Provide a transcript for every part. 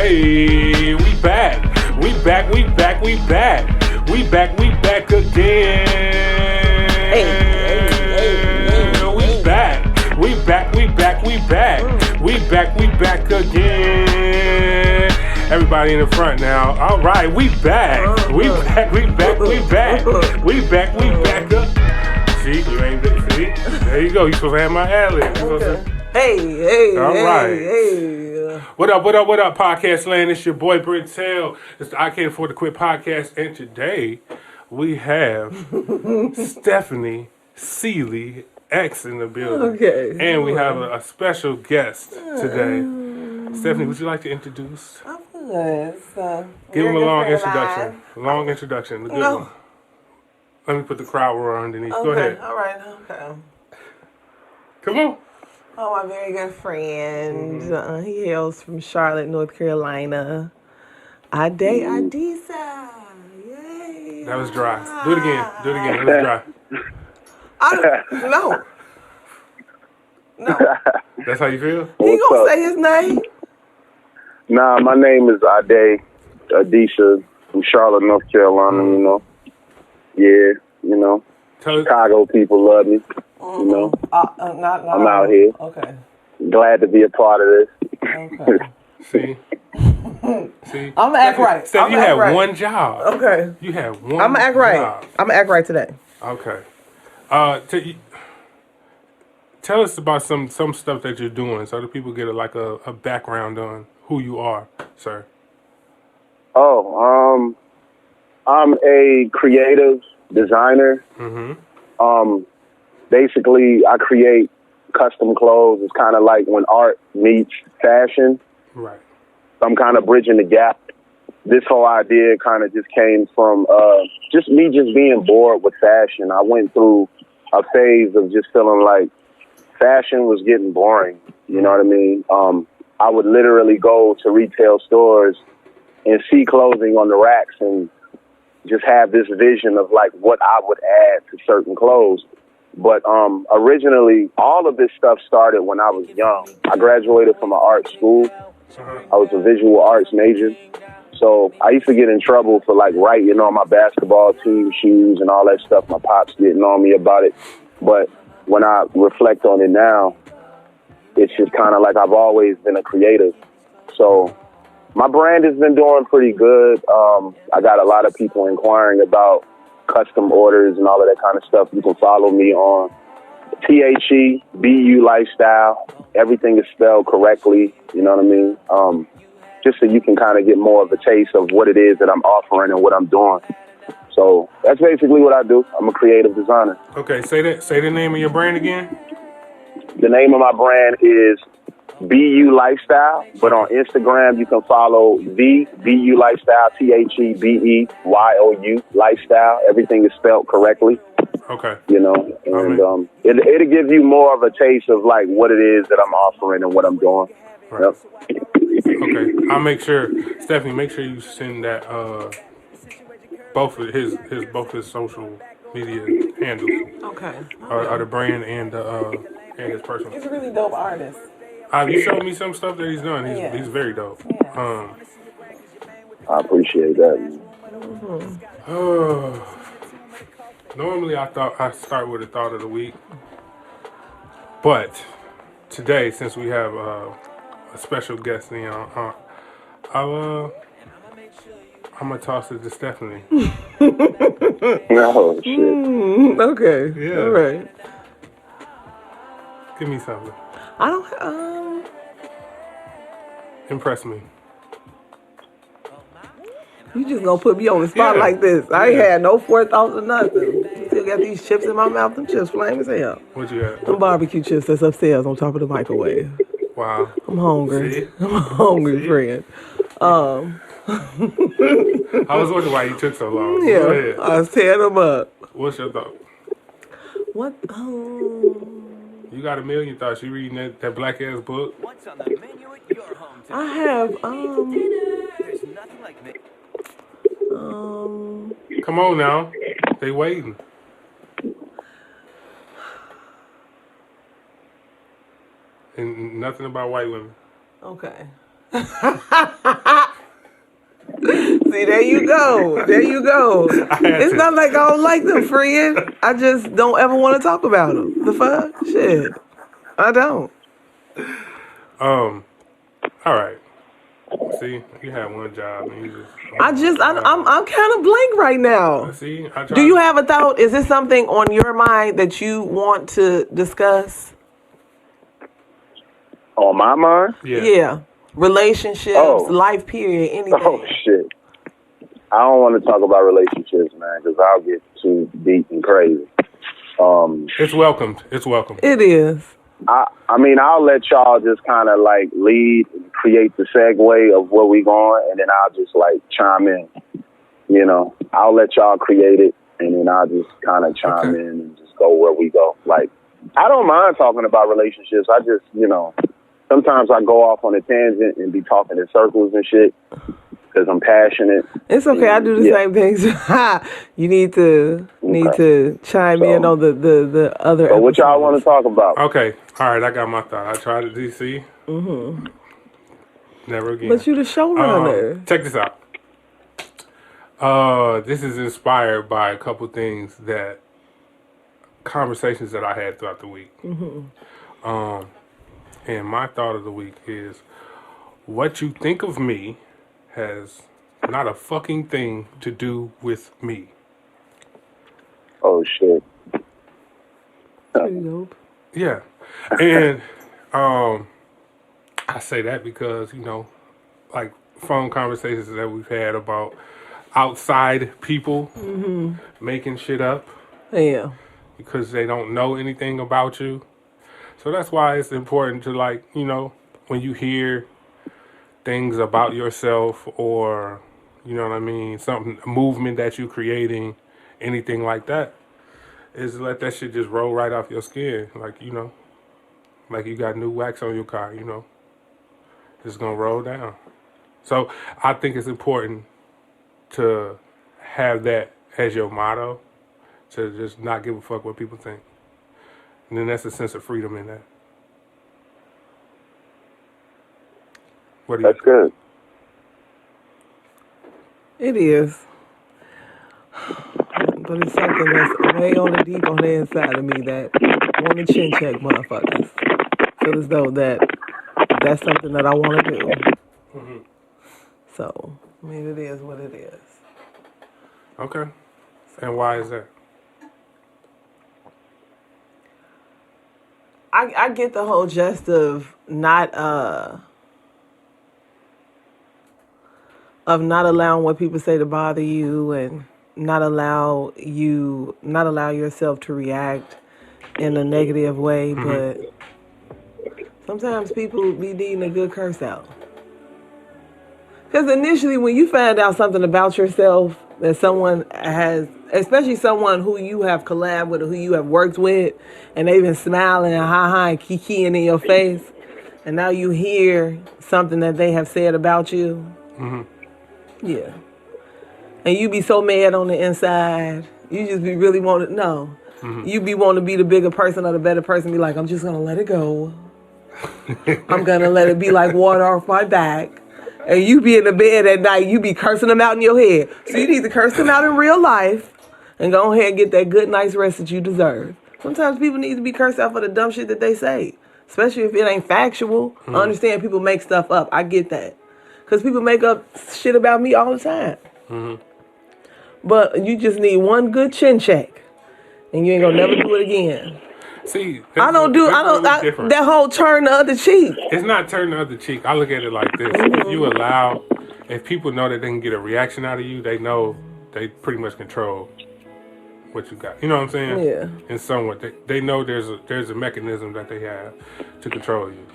Hey, we back. We back again. We back again. Everybody in the front now. All right, we back. We back up. See, you ain't see. There you go. You supposed to have my ad-lib. Okay. Hey. All right. Hey. What up, podcast land? It's your boy Bren'Tel. It's the I Can't Afford to Quit podcast, and today we have Celie X in the building. Okay. And we have a special guest today. Stephanie, would you like to introduce? I would. Give him a long introduction. Long introduction. A good one. Let me put the crowd roar underneath. Okay. Go ahead. All right. Okay. Come on. Oh, my very good friend. He hails from Charlotte, North Carolina. Ade Adisa. Yay. That was dry. Do it again. That was dry. No. That's how you feel? He gonna say his name? Nah, my name is Ade Adisa from Charlotte, North Carolina, you know. Yeah, you know. Chicago people love me, you know. I'm out here. Okay. Glad to be a part of this. Okay. See? I'm gonna act right. Steph, you had one job. Okay. You had one I'm gonna act right. job. I'm gonna act right today. Okay. Tell us about some stuff that you're doing so that people get a background on who you are, sir. I'm a creative designer. Basically, I create custom clothes. It's kind of like when art meets fashion. Right. I'm kind of bridging the gap. This whole idea kind of just came from just being bored with fashion. I went through a phase of just feeling like fashion was getting boring. You know what I mean? I would literally go to retail stores and see clothing on the racks and just have this vision of like what I would add to certain clothes. But originally, all of this stuff started when I was young. I graduated from an art school. I was a visual arts major. So I used to get in trouble for like writing on my basketball team shoes and all that stuff. My pops getting on me about it. But when I reflect on it now, it's just kind of like I've always been a creative. So my brand has been doing pretty good. I got a lot of people inquiring about custom orders and all of that kind of stuff. You can follow me on THEBU Lifestyle. Everything is spelled correctly. You know what I mean? Just so you can kind of get more of a taste of what it is that I'm offering and what I'm doing. So that's basically what I do. I'm a creative designer. Okay, say the name of your brand again. The name of my brand is BU Lifestyle, but on Instagram you can follow the BU Lifestyle, THEBEYOU Lifestyle. Everything is spelled correctly. Okay. You know, and it'll give you more of a taste of like what it is that I'm offering and what I'm doing. Right. Yep. Okay, I'll make sure, Stephanie, make sure you send that both his social media handles. Okay. Or the brand and his personal. He's a really dope artist. You showed me some stuff that he's done. He's very dope. Yeah. I appreciate that. Normally I start with a thought of the week, but today, since we have a special guest in, I'm gonna toss it to Stephanie. Oh shit. Okay. Yeah. All right. Give me something. I don't. Impress me. You just gonna put me on the spot like this. I ain't had no forethoughts or nothing. Still got these chips in my mouth. Them chips flame as hell. What you got? Them barbecue chips that's upstairs on top of the microwave. Wow. I'm hungry. See? I'm hungry, friend. I was wondering why you took so long. Yeah, Go ahead. I was tearing them up. What's your thought? What? You got a million thoughts. You reading that black ass book? What's on the menu at your hometown? I have There's nothing like me. Come on now. They waiting. And nothing about white women. Okay. See, there you go. There you go. It's not like I don't like them, friend. I just don't ever want to talk about them. The fuck? Shit. I don't. All right. See, you had one job and you just. I'm kind of blank right now. See, do you have a thought? Is this something on your mind that you want to discuss? On my mind? Yeah. Relationships, life period, anything. Oh, shit. I don't want to talk about relationships, man, because I'll get too deep and crazy. It's welcomed. It's welcome. It is. I mean, I'll let y'all just kind of like lead and create the segue of where we going, and then I'll just like chime in. You know, I'll let y'all create it, and then I'll just kind of chime in and just go where we go. Like, I don't mind talking about relationships. I just, you know, sometimes I go off on a tangent and be talking in circles and shit because I'm passionate. It's okay. I do the same things. You need to chime in on the other. So what y'all want to talk about? Okay. All right. I got my thought. I tried it, DC. Mm-hmm. Never again. But you the showrunner. Check this out. This is inspired by a couple things conversations that I had throughout the week. Mm-hmm. And my thought of the week is, what you think of me has not a fucking thing to do with me. Oh, shit. Pretty dope. Yeah. And I say that because, you know, like phone conversations that we've had about outside people making shit up. Yeah. Because they don't know anything about you. So that's why it's important to, like, you know, when you hear things about yourself or, you know what I mean, a movement that you're creating, anything like that, is let that shit just roll right off your skin. Like, you know, like you got new wax on your car, you know. It's going to roll down. So I think it's important to have that as your motto, to just not give a fuck what people think. And then that's a sense of freedom in that. What do you That's think? good. It is. But it's something that's way on the deep on the inside of me that want to chin check motherfuckers. Feel as though that's something that I want to do. Mm-hmm. So, I mean, it is what it is. Okay. And why is that? I get the whole gist of not allowing what people say to bother you, and not allow yourself to react in a negative way, but sometimes people be needing a good curse out. Because initially when you find out something about yourself that someone has, especially someone who you have collabed with or who you have worked with, and they've been smiling and ha-ha and kikiing in your face, and now you hear something that they have said about you. Yeah. And you be so mad on the inside. You just be really wanting to know. You be wanting to be the bigger person or the better person. Be like, I'm just going to let it go. I'm going to let it be like water off my back. And you be in the bed at night, you be cursing them out in your head. So you need to curse them out in real life and go ahead and get that good, nice rest that you deserve. Sometimes people need to be cursed out for the dumb shit that they say. Especially if it ain't factual. I understand people make stuff up. I get that. Because people make up shit about me all the time. But you just need one good chin check. And you ain't gonna never do it again. See, that whole turn the other cheek. It's not turn the other cheek. I look at it like this. If people know that they can get a reaction out of you, they know they pretty much control what you got. You know what I'm saying? Yeah. In some way, they know there's a mechanism that they have to control you.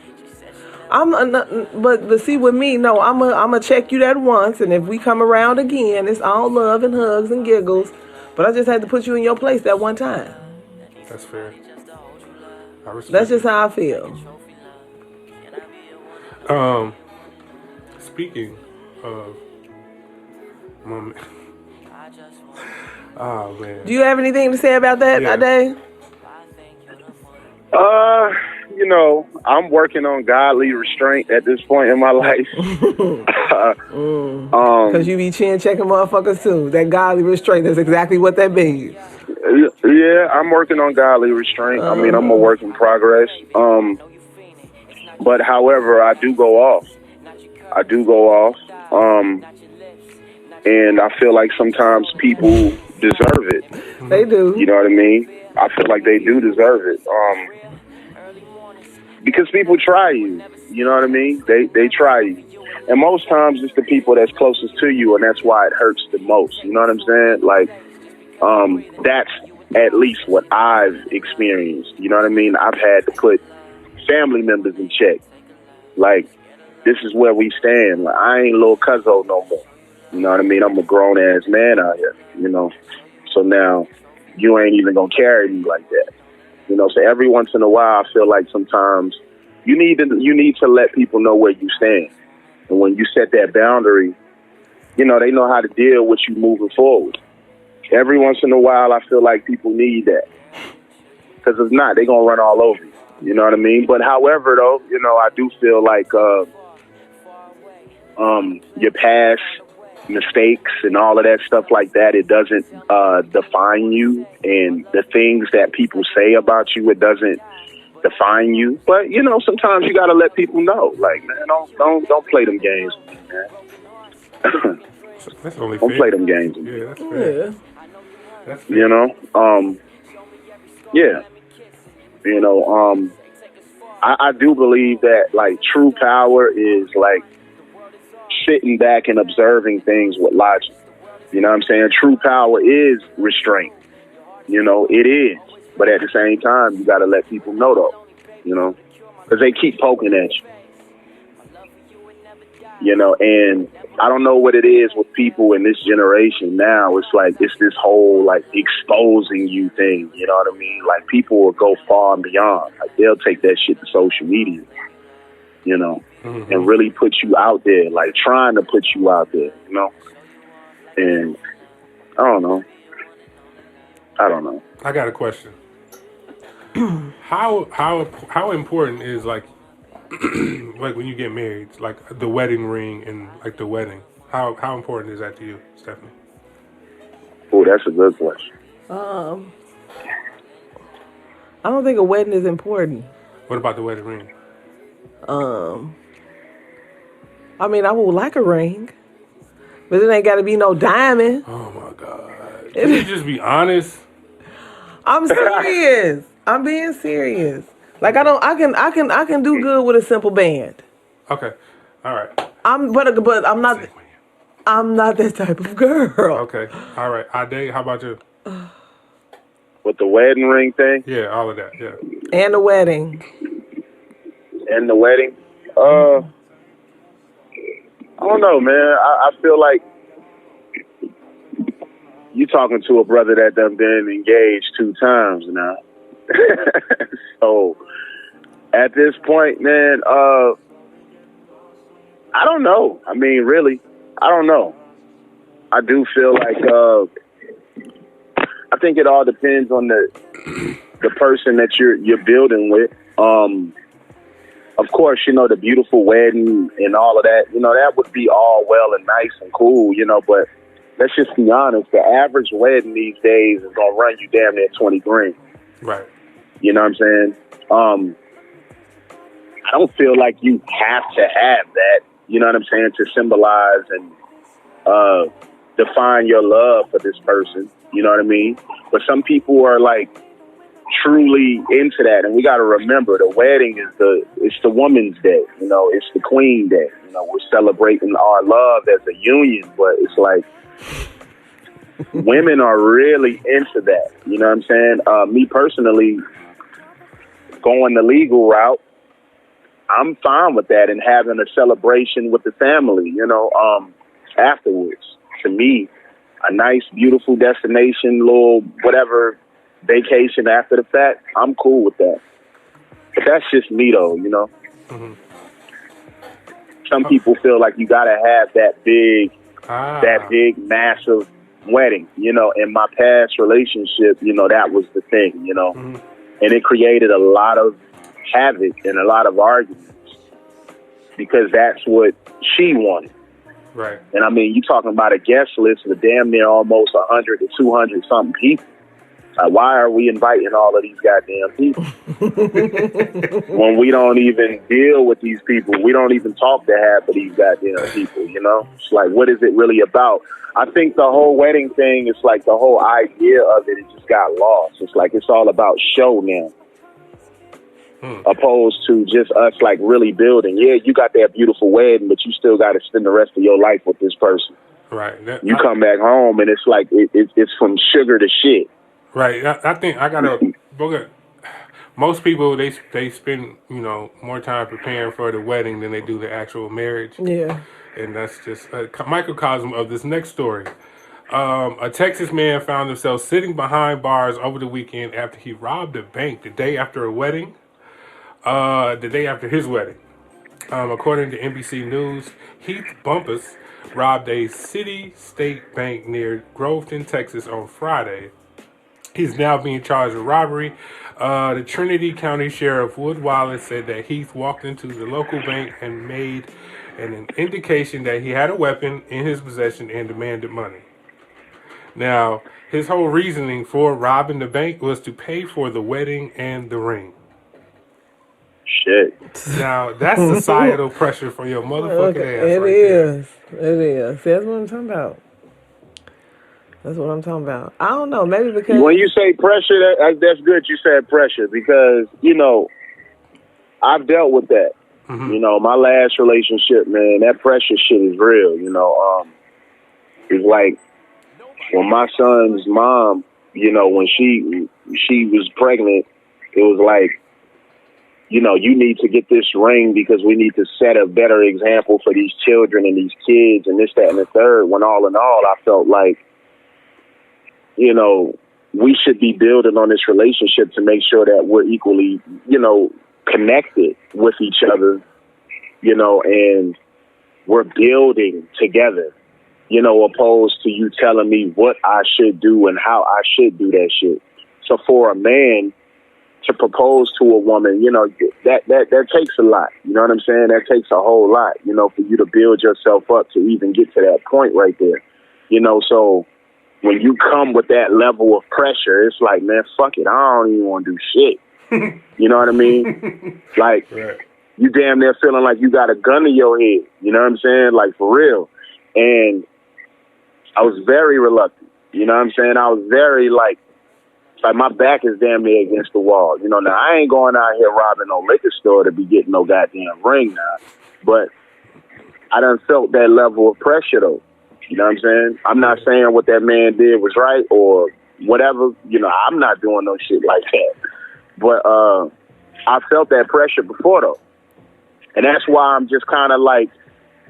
But see with me, no, I'm a check you that once, and if we come around again, it's all love and hugs and giggles. But I just had to put you in your place that one time. That's fair. That's just how I feel. Speaking of my man. Oh man. Do you have anything to say about that, Ade? you know, I'm working on godly restraint at this point in my life. Because you be chin checking motherfuckers too. That godly restraint is exactly what that means. Yeah, I'm working on godly restraint. I mean, I'm a work in progress. But however, I do go off. And I feel like sometimes people deserve it. They do. You know what I mean? I feel like they do deserve it. Because people try you. You know what I mean? They try you. And most times it's the people that's closest to you, and that's why it hurts the most. You know what I'm saying? Like, that's at least what I've experienced. You know what I mean? I've had to put family members in check. Like, this is where we stand. Like, I ain't little cuzzo no more. You know what I mean? I'm a grown ass man out here, you know. So now you ain't even gonna carry me like that. You know, so every once in a while I feel like sometimes you need to let people know where you stand. And when you set that boundary, you know, they know how to deal with you moving forward. Every once in a while I feel like people need that. Because if not, they're gonna run all over you. You know what I mean? But however though, you know, I do feel like your past mistakes and all of that stuff like that, it doesn't define you, and the things that people say about you, it doesn't define you. But you know, sometimes you gotta let people know, like, man, don't play them games with me, man. That's only don't fair. play them games with me. Yeah, that's fair. Yeah. That's fair. You know, yeah, you know, I do believe that like true power is like sitting back and observing things with logic. You know what I'm saying? True power is restraint. You know, it is. But at the same time, you got to let people know, though. You know, because they keep poking at you. You know, and I don't know what it is with people in this generation now. It's like, it's this whole, like, exposing you thing. You know what I mean? Like, people will go far and beyond. Like, they'll take that shit to social media, you know, and really put you out there, like, trying to put you out there, you know? And I don't know. I got a question. How important is like like when you get married, like the wedding ring and like the wedding? How important is that to you, Stephanie? Oh, that's a good question. I don't think a wedding is important. What about the wedding ring? I mean, I would like a ring, but it ain't got to be no diamond. Oh my God! Can you just be honest? I'm serious. I'm being serious. Like I can do good with a simple band. Okay, all right. But I'm not that type of girl. Okay, all right. Ade, how about you? With the wedding ring thing? Yeah, all of that. Yeah. And the wedding. And the wedding? I don't know, man. I feel like you talking to a brother that done been engaged 2 times now. So at this point, man, I don't know. I mean, really, I don't know. I do feel like I think it all depends on the person that you're building with. Of course, you know, the beautiful wedding and all of that, you know, that would be all well and nice and cool, you know, but let's just be honest. The average wedding these days is going to run you damn near 20 grand. Right. You know what I'm saying? I don't feel like you have to have that, you know what I'm saying, to symbolize and define your love for this person. You know what I mean? But some people are like truly into that, and we got to remember the wedding is it's the woman's day. You know, it's the queen day. You know, we're celebrating our love as a union, but it's like women are really into that. You know what I'm saying? Me personally, going the legal route, I'm fine with that and having a celebration with the family. You know, afterwards. To me, a nice, beautiful destination, little whatever vacation after the fact, I'm cool with that. But that's just me, though, you know? Mm-hmm. Some people feel like you got to have that big, massive wedding. You know, in my past relationship, you know, that was the thing, you know? Mm-hmm. And it created a lot of havoc and a lot of arguments because that's what she wanted. Right. And I mean, you talking about a guest list of damn near almost 100 to 200 something people. Why are we inviting all of these goddamn people when we don't even deal with these people? We don't even talk to half of these goddamn people, you know? It's like, what is it really about? I think the whole wedding thing is like the whole idea of it just got lost. It's like it's all about show now. Opposed to just us like really building. Yeah, you got that beautiful wedding, but you still got to spend the rest of your life with this person. Right. You come back home and it's like it's from sugar to shit. Right. I think I gotta look at most people. They spend more time preparing for the wedding than they do the actual marriage. Yeah. And that's just a microcosm of this next story. A Texas man found himself sitting behind bars over the weekend after he robbed a bank the day after a wedding. The day after his wedding. According to NBC News, Heath Bumpus robbed a City State Bank near Groveton, Texas on Friday. He's now being charged with robbery. The Trinity County Sheriff Wood Wallace said that Heath walked into the local bank and made an indication that he had a weapon in his possession and demanded money. Now, his whole reasoning for robbing the bank was to pay for the wedding and the ring. Shit. Now, that's societal pressure for your motherfucking ass. It right is. It is. See, that's what I'm talking about. That's what I'm talking about. I don't know. Maybe because when you say pressure, that's good. You said pressure because I've dealt with that. Mm-hmm. My last relationship, man, that pressure shit is real. It's like when my son's mom, when she was pregnant, it was like, you need to get this ring because we need to set a better example for these children and these kids and this, that, and the third. When all in all, I felt like, we should be building on this relationship to make sure that we're equally, connected with each other, and we're building together, opposed to you telling me what I should do and how I should do that shit. So for a man to propose to a woman, that takes a lot. You know what I'm saying? That takes a whole lot, for you to build yourself up to even get to that point right there. So when you come with that level of pressure, it's like, man, fuck it. I don't even want to do shit. You know what I mean? Like, right. You damn near feeling like you got a gun to your head. You know what I'm saying? Like, for real. And I was very reluctant. You know what I'm saying? I was very, like my back is damn near against the wall. Now I ain't going out here robbing no liquor store to be getting no goddamn ring now. But I done felt that level of pressure, though. You know what I'm saying? I'm not saying what that man did was right or whatever. I'm not doing no shit like that. But I felt that pressure before, though. And that's why I'm just kind of like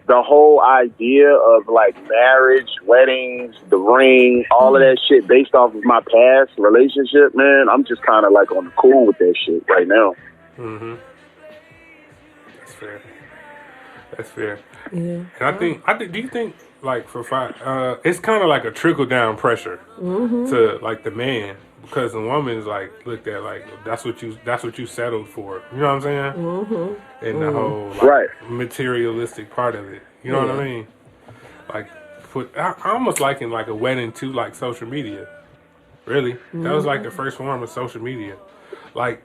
the whole idea of like marriage, weddings, the ring, all of that shit based off of my past relationship, man. I'm just kind of like on the cool with that shit right now. Mm-hmm. That's fair. That's fair. Yeah. And I think, do you think, like it's kind of like a trickle down pressure to like the man because the woman is like looked at like that's what you settled for. You know what I'm saying? Mm-hmm. And the whole materialistic part of it. You know what I mean? Like I almost liken like a wedding to like social media. Really, that was like the first form of social media. Like,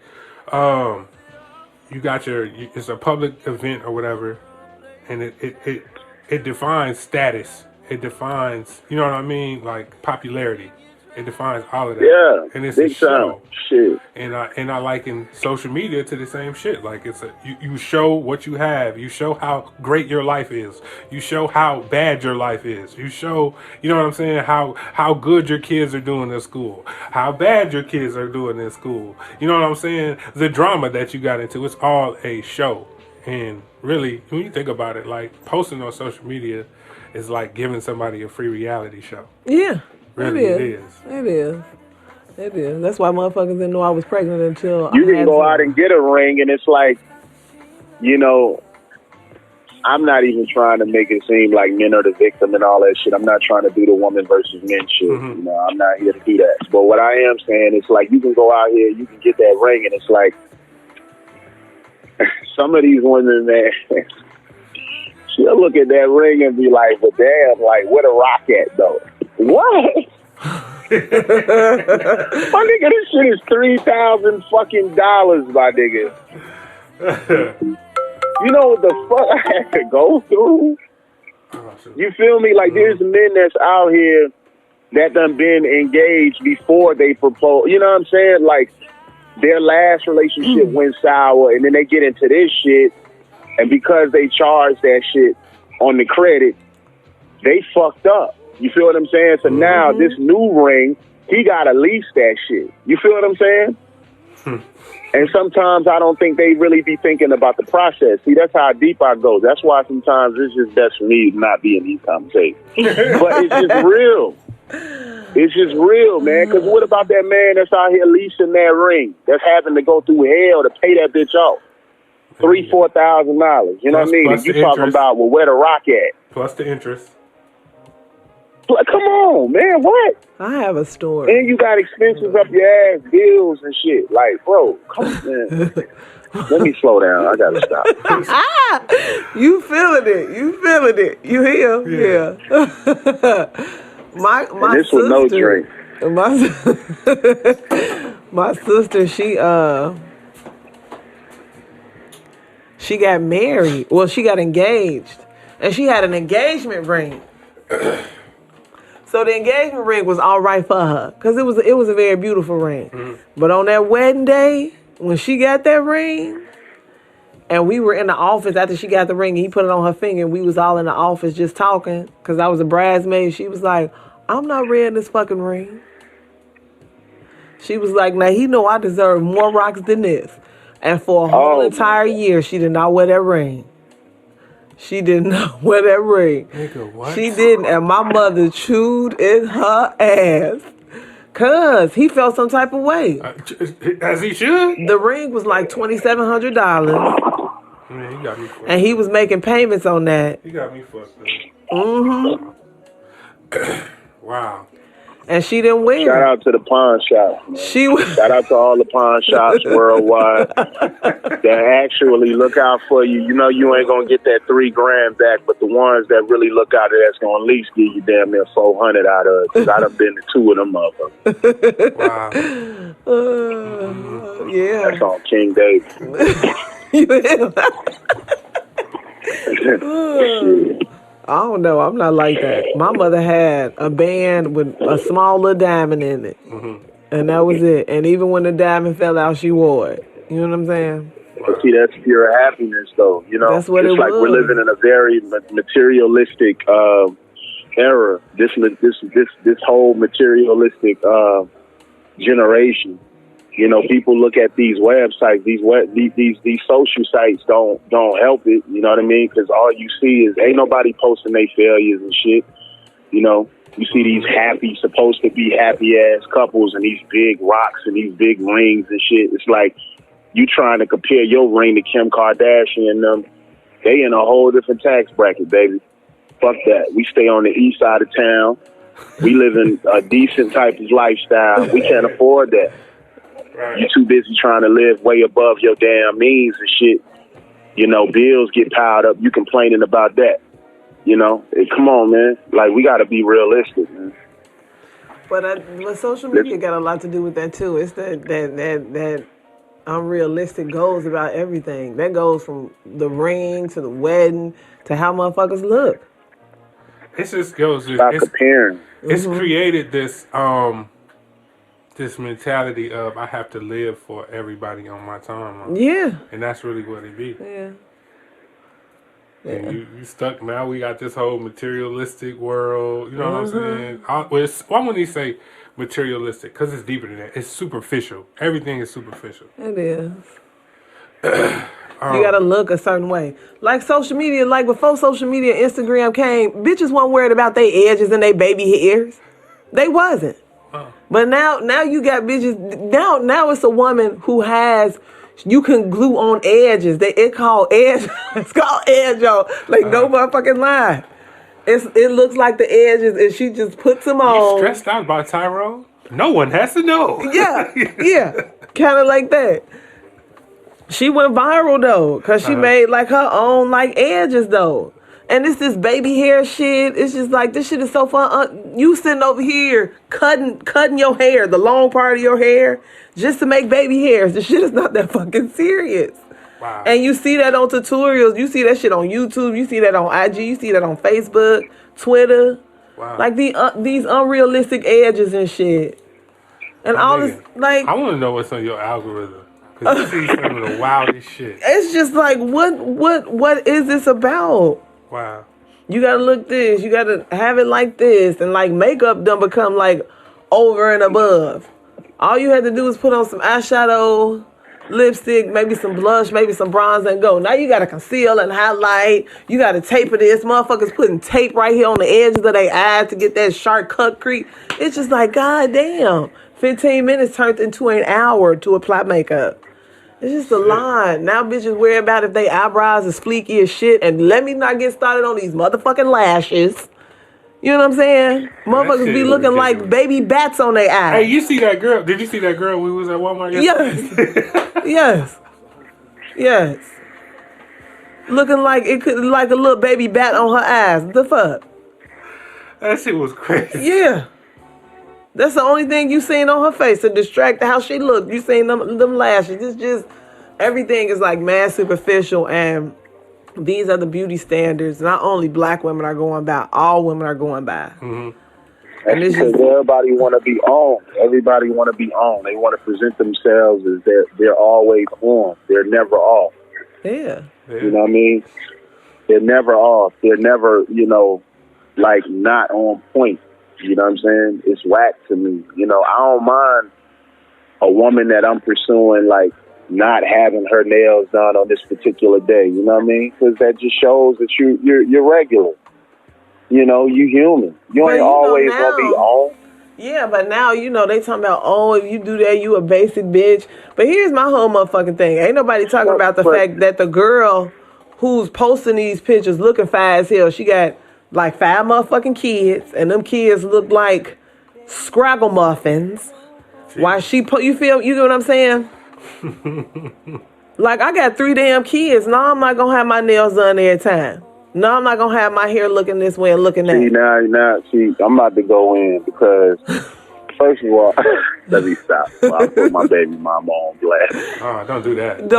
you got it's a public event or whatever, and it defines status. It defines, you know what I mean, like popularity. It defines all of that. Yeah, and it's big a show. Shit. And I liken social media to the same shit. Like you show what you have. You show how great your life is. You show how bad your life is. You show, you know what I'm saying, how good your kids are doing in school. How bad your kids are doing in school. You know what I'm saying? The drama that you got into, it's all a show. And really, when you think about it, like posting on social media is like giving somebody a free reality show. Yeah. Really, it is. It is. It is. That's why motherfuckers didn't know I was pregnant until you can go out and get a ring, and it's like, I'm not even trying to make it seem like men are the victim and all that shit. I'm not trying to do the woman versus men shit. Mm-hmm. I'm not here to do that. But what I am saying is like, you can go out here, you can get that ring, and it's like, some of these women, man, she'll look at that ring and be like, "But damn, like, where the rock at though?" What? My nigga, this shit is $3,000 fucking dollars, my nigga. You know what the fuck I had to go through? You feel me? Like, there's men that's out here that done been engaged before they propose. You know what I'm saying? Like, their last relationship went sour, and then they get into this shit, and because they charge that shit on the credit, they fucked up. You feel what I'm saying? So now this new ring, he gotta lease that shit. You feel what I'm saying? And sometimes I don't think they really be thinking about the process. See, that's how deep I go. That's why sometimes it's just best for me to not be in these conversations. But it's just real. It's just real, man. Because what about that man that's out here leasing that ring, that's having to go through hell to pay that bitch off? $3,000-$4,000. You know what I mean? And you talking about, well, where the rock at? Plus the interest. Come on, man. What? I have a story. And you got expenses up your ass, bills and shit. Like, bro, come on, man. Let me slow down. I gotta stop. You feeling it? You feeling it? You here? Yeah. my and this sister, was no drink. My sister, she got married. Well, she got engaged, and she had an engagement ring. So the engagement ring was all right for her because it was a very beautiful ring. But on that wedding day, when she got that ring, and we were in the office after she got the ring, and he put it on her finger, and we was all in the office just talking because I was a bridesmaid. She was like, "I'm not wearing this fucking ring." She was like, "Now he know I deserve more rocks than this." And for a whole entire year, she did not wear that ring. She did not wear that ring. Nigga, what? She didn't, and my mother chewed in her ass. Cause he felt some type of way. As he should. The ring was like $2,700. Man, he got me fucked up. And he was making payments on that. He got me fucked up. Wow. And she didn't wear Shout it. out to the pawn shop. Man. Shout out to all the pawn shops worldwide that actually look out for you. You know you ain't gonna get that $3,000 back, but the ones that really look out, that's gonna at least give you damn near $400 out of it. Cause I done been to 2 of them motherfuckers. Wow. Yeah. That's on King David. You him? Shit. I don't know. I'm not like that. My mother had a band with a small little diamond in it. And that was it. And even when the diamond fell out, she wore it. You know what I'm saying? But see, that's pure happiness, though. You know, That's what it's it like was. we're living in a very materialistic era. This whole materialistic generation. You know, people look at these websites, these social sites don't help it. You know what I mean? Because all you see is ain't nobody posting their failures and shit. You know, you see these supposed to be happy ass couples and these big rocks and these big rings and shit. It's like you trying to compare your ring to Kim Kardashian and them. They in a whole different tax bracket, baby. Fuck that. We stay on the east side of town. We live in a decent type of lifestyle. We can't afford that. Right. You too busy trying to live way above your damn means and shit. You know, bills get piled up. You complaining about that. You know, come on, man. Like, we got to be realistic, man. But social media got a lot to do with that too. It's that unrealistic goals about everything. That goes from the ring to the wedding to how motherfuckers look. It just goes. About comparing. It's created this this mentality of I have to live for everybody on my timeline. Yeah. And that's really what it be. Yeah. And you stuck now. We got this whole materialistic world. You know what I'm saying? Why wouldn't he say materialistic? Because it's deeper than that. It's superficial. Everything is superficial. It is. You gotta look a certain way. Like social media, like before social media, Instagram came, bitches weren't worried about their edges and their baby hairs. They wasn't. But now you got bitches. Now it's a woman who has. You can glue on edges. It's called edge. It's called edge, y'all. Like no motherfucking lie. It looks like the edges, and she just puts them on. You stressed out about Tyrone? No one has to know. Yeah, kind of like that. She went viral though, cause she made like her own like edges though. And it's this baby hair shit. It's just like this shit is so fun. You sitting over here cutting your hair, the long part of your hair, just to make baby hairs. The shit is not that fucking serious. Wow. And you see that on tutorials. You see that shit on YouTube. You see that on IG. You see that on Facebook, Twitter. Wow. Like these unrealistic edges and shit. And all this like I want to know what's on your algorithm. Cause you see some of the wildest shit. it's just like what is this about? Wow. You gotta look this, you gotta have it like this, and like makeup done become like over and above. All you had to do was put on some eyeshadow, lipstick, maybe some blush, maybe some bronze and go. Now you gotta conceal and highlight. You gotta taper this. Motherfuckers putting tape right here on the edges of their eyes to get that sharp cut crease. It's just like, goddamn. 15 minutes turned into an hour to apply makeup. It's just a lot. Now bitches worry about if they eyebrows is fleeky as shit. And let me not get started on these motherfucking lashes. You know what I'm saying? Motherfuckers be looking like baby bats on their eyes. Hey, you see that girl? Did you see that girl we was at Walmart yesterday? Yes. Looking like it could like a little baby bat on her eyes. The fuck? That shit was crazy. Yeah. That's the only thing you seen on her face to distract how she looked. You seen them lashes. It's just everything is like mad superficial, and these are the beauty standards not only black women are going by, all women are going by. Mm-hmm. And it's because everybody want to be on. Everybody want to be on. They want to present themselves as they're always on. They're never off. Yeah. You know what I mean? They're never off. They're never, like not on point. You know what I'm saying? It's whack to me. I don't mind a woman that I'm pursuing, like, not having her nails done on this particular day. You know what I mean? Because that just shows that you're regular. You human. You ain't always going to be on. Yeah, but now, they talking about, if you do that, you a basic bitch. But here's my whole motherfucking thing. Ain't nobody talking about the fact that the girl who's posting these pictures looking fine as hell, she got like 5 motherfucking kids, and them kids look like Scraggle muffins. Why you get what I'm saying? Like, I got 3 damn kids. No, I'm not gonna have my nails done every time. No, I'm not gonna have my hair looking this way and looking that. See, I'm about to go in because, first of all, let me stop. I'll put my baby mama on blast. Oh, don't do that.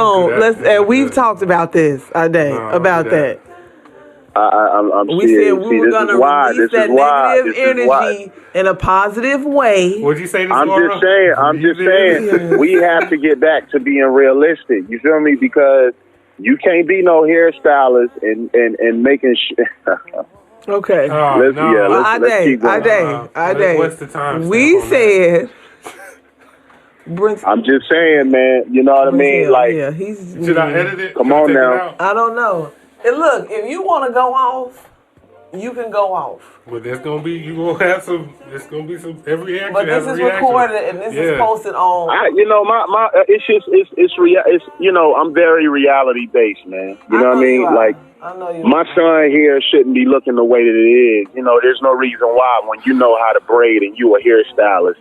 And we've talked about this, Ade, about that. I'm we serious. said we were going to release that negative energy in a positive way. What'd you say this I'm just saying, we have to get back to being realistic. You feel me? Because you can't be no hairstylist and making Okay. Let's keep going. Ade. What's the time? We said... I'm just saying, man. You know what I mean? Like, should I edit it? Come on now. I don't know. And look, if you want to go off, you can go off. But there's gonna be there's gonna be some every reaction. But this is recorded and this is posted on. I'm very reality based, man. You know what I mean? Like, I know you my son here shouldn't be looking the way that it is. There's no reason why when you know how to braid and you a hairstylist.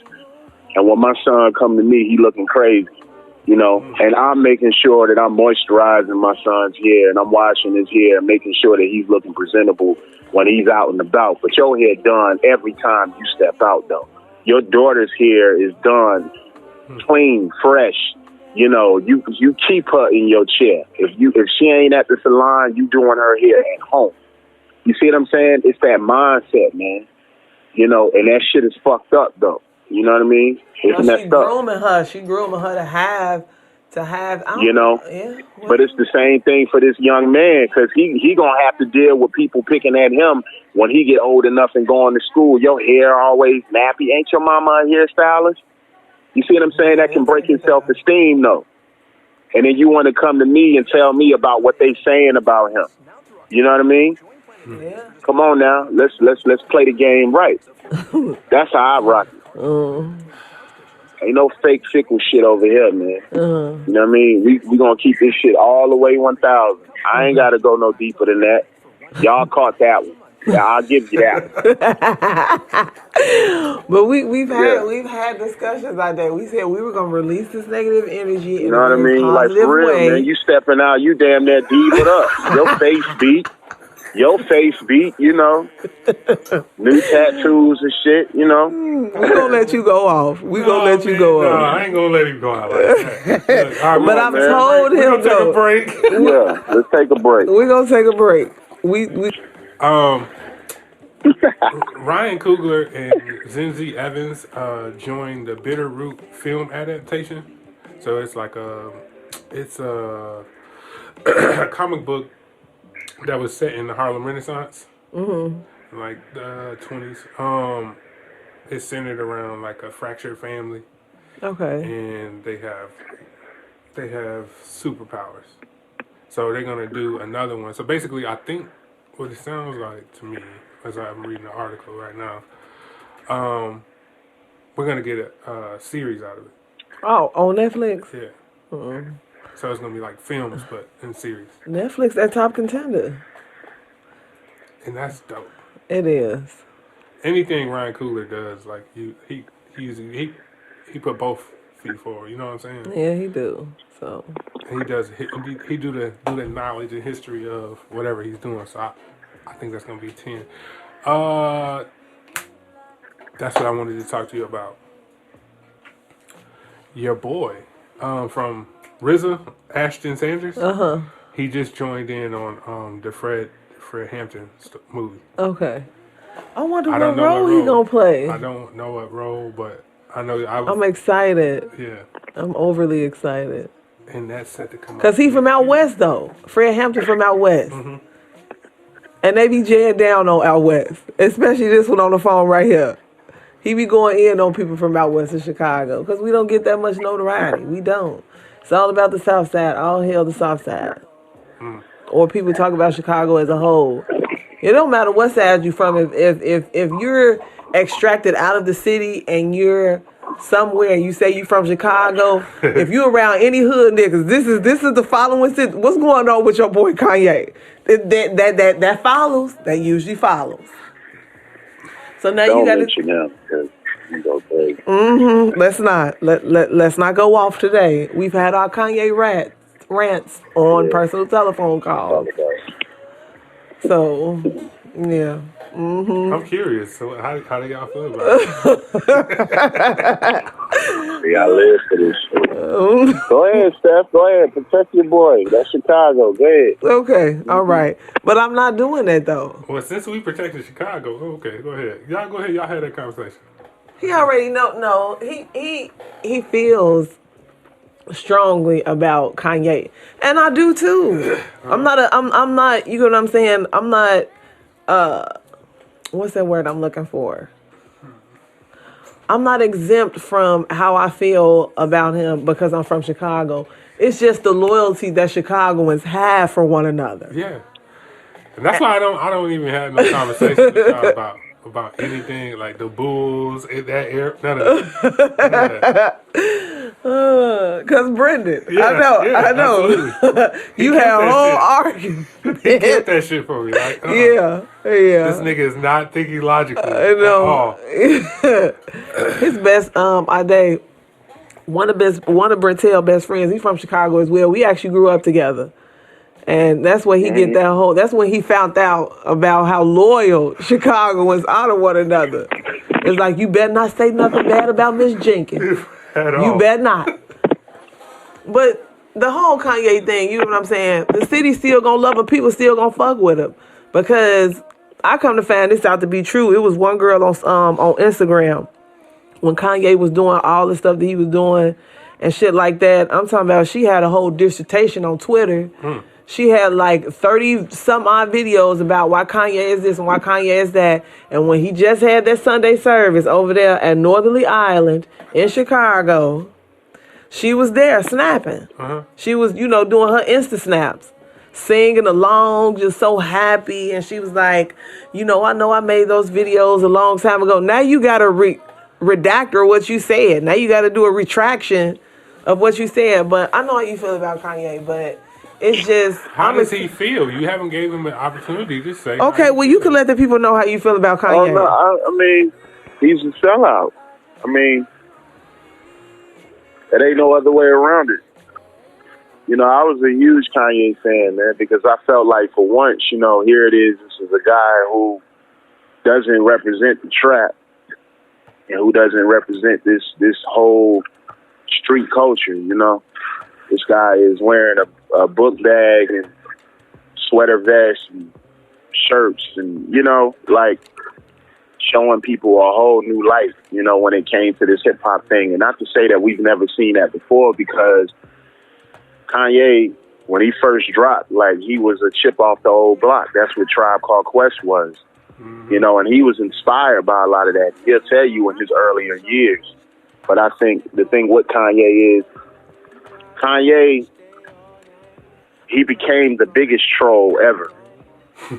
And when my son come to me, he looking crazy. And I'm making sure that I'm moisturizing my son's hair and I'm washing his hair and making sure that he's looking presentable when he's out and about. But your hair done every time you step out, though. Your daughter's hair is done clean, fresh. You keep her in your chair. If she ain't at the salon, you doing her hair at home. You see what I'm saying? It's that mindset, man. And that shit is fucked up, though. You know what I mean? It's messed up. She grooming her to have. Yeah. But it's the same thing for this young man because he gonna have to deal with people picking at him when he get old enough and going to school. Your hair always nappy. Ain't your mama a hairstylist? You see what I'm saying? That can break his self-esteem, though. And then you want to come to me and tell me about what they saying about him. You know what I mean? Yeah. Come on now, let's play the game right. That's how I rock it. Ain't no fake fickle shit over here, man. You know what I mean? We gonna keep this shit all the way 1,000. I ain't gotta go no deeper than that. Y'all caught that one. Yeah, I'll give you that. But we've had discussions like that. We said we were gonna release this negative energy You in know a what I very mean? Like, positive for real, way. man. You stepping out, you damn near diva up. Your face beat. Your face beat, you know. New tattoos and shit, you know. We're gonna let you go off. We're gonna let you go No, off. I ain't gonna let him go out like that. Look, all right, But I've told we're him gonna take a though. break. Yeah, let's take a break. We're gonna take a break. We Ryan Coogler and Zenzi Evans joined the Bitterroot film adaptation. So it's like a comic book that was set in the Harlem Renaissance, like the 20s. It's centered around like a fractured family, okay. and they have superpowers. So they're gonna do another one. So basically, I think what it sounds like to me, as I'm reading the article right now, we're gonna get a series out of it. Oh, on Netflix. Yeah. So it's gonna be like films, but in series, Netflix, that top contender. and that's dope. It is. Anything Ryan Coogler does, like he put both feet forward. You know what I'm saying? Yeah, he do. So And he does he do the knowledge and history of whatever he's doing. So I think that's gonna be 10. That's what I wanted to talk to you about. Your boy, from RZA, Ashton Sanders. He just joined in on the Fred Hampton movie. okay. I wonder I what don't know role what he role. gonna play. I don't know what role, but I know I'm excited. yeah, I'm overly excited. and that's set to come. Cause he from out west though. Fred Hampton from out west. And they be jamming down on out west. Especially this one on the phone right here. He be going in on people from out west of Chicago. Cause we don't get that much notoriety. We don't. It's all about the South Side. All hail the South Side. Or people talk about Chicago as a whole. It don't matter what side you from. If you're extracted out of the city and you're somewhere and you say you from Chicago, if you're around any hood niggas, this is the following. What's going on with your boy Kanye? That follows. That usually follows. So now Don't you got mention him because you go crazy. Let's not go off today. We've had our Kanye rants on personal telephone calls. So, yeah. I'm curious. So how do y'all feel about it? Yeah, I live for this shit. Go ahead, Steph. Go ahead. Protect your boy. That's Chicago. Go ahead. Okay, all right. But I'm not doing that, though. Well, since we protected Chicago, okay, go ahead. Y'all go ahead. Y'all had that conversation. He already no. He feels strongly about Kanye, and I do too. I'm not. You know what I'm saying? I'm not. What's that word I'm looking for? I'm not exempt from how I feel about him because I'm from Chicago. It's just the loyalty that Chicagoans have for one another. Yeah, and that's why I don't even have no conversation with y'all about anything like the Bulls, none of that. Cause Brendan, Yeah, I know. You had a whole argument. He kept that shit for me. Like, Yeah. This nigga is not thinking logically I know. at all. His best, Ade, one of Bren'Tel best friends. He's from Chicago as well. We actually grew up together, and that's where he get that whole. That's when he found out about how loyal Chicagoans are to one another. It's like you better not say nothing bad about Miss Jenkins. You better not. But the whole Kanye thing, you know what I'm saying? The city still gonna love him. People still gonna fuck with him because I come to find this out to be true. It was one girl on Instagram when Kanye was doing all the stuff that he was doing and shit like that. I'm talking about she had a whole dissertation on Twitter. She had like 30 some odd videos about why Kanye is this and why Kanye is that. And when he just had that Sunday service over there at Northerly Island in Chicago, she was there snapping. She was, doing her Insta snaps, singing along, just so happy. And she was like, I know I made those videos a long time ago. Now you got to redact or what you said. Now you got to do a retraction of what you said. But I know how you feel about Kanye, but it's just. How does he feel? You haven't gave him an opportunity to say. Okay, well, you can let the people know how you feel about Kanye. Oh, no, I mean, he's a sellout. I mean, there ain't no other way around it. You know, I was a huge Kanye fan, man, because I felt like for once, you know, here it is. This is a guy who doesn't represent the trap and who doesn't represent this whole street culture, you know. This guy is wearing a book bag and sweater vest and shirts and, you know, like showing people a whole new life, you know, when it came to this hip-hop thing. And not to say that we've never seen that before, because Kanye, when he first dropped, like, he was a chip off the old block. That's what Tribe Called Quest was, you know, and he was inspired by a lot of that. He'll tell you in his earlier years. But I think the thing with Kanye is, Kanye, he became the biggest troll ever,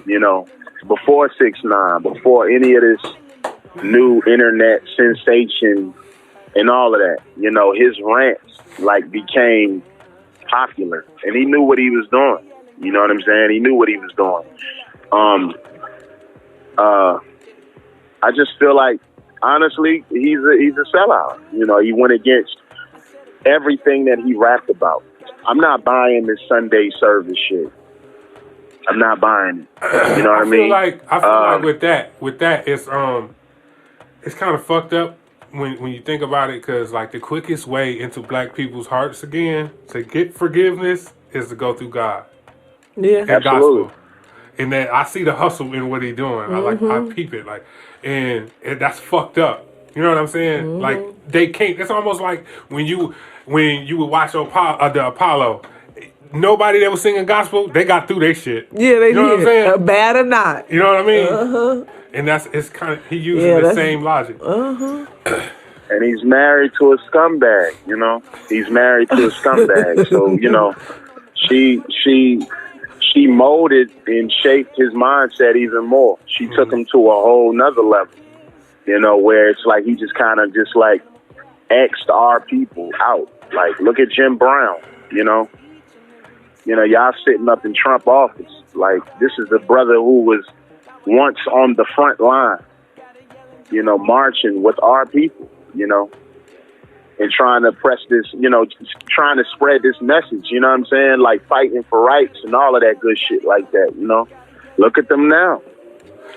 you know, before 6ix9ine, before any of this new internet sensation and all of that. You know, his rants, like, became popular, and he knew what he was doing. You know what I'm saying? He knew what he was doing. I just feel like, honestly, he's a sellout. You know, he went against everything that he rapped about. I'm not buying this Sunday service shit. I'm not buying it. You know what I mean? I feel like with that, it's kind of fucked up when you think about it, because like the quickest way into black people's hearts again to get forgiveness is to go through God. Yeah, and absolutely. Gospel. And that I see the hustle in what he's doing. I peep it, like, and that's fucked up. You know what I'm saying? Like, they can't. It's almost like when you would watch the Apollo. Nobody that was singing gospel, they got through their shit. Yeah, they you know did. What I'm saying? Bad or not. You know what I mean? And it's kind of, he using the same logic. And he's married to a scumbag, you know? He's married to a scumbag. So, you know, she molded and shaped his mindset even more. She took him to a whole nother level, you know, where it's like he just kind of just like X'd our people out. Like, look at Jim Brown, you know? You know, y'all sitting up in Trump office. Like, this is the brother who was once on the front line, you know, marching with our people, you know, and trying to press this, you know, trying to spread this message, you know what I'm saying? Like, fighting for rights and all of that good shit like that, you know? Look at them now.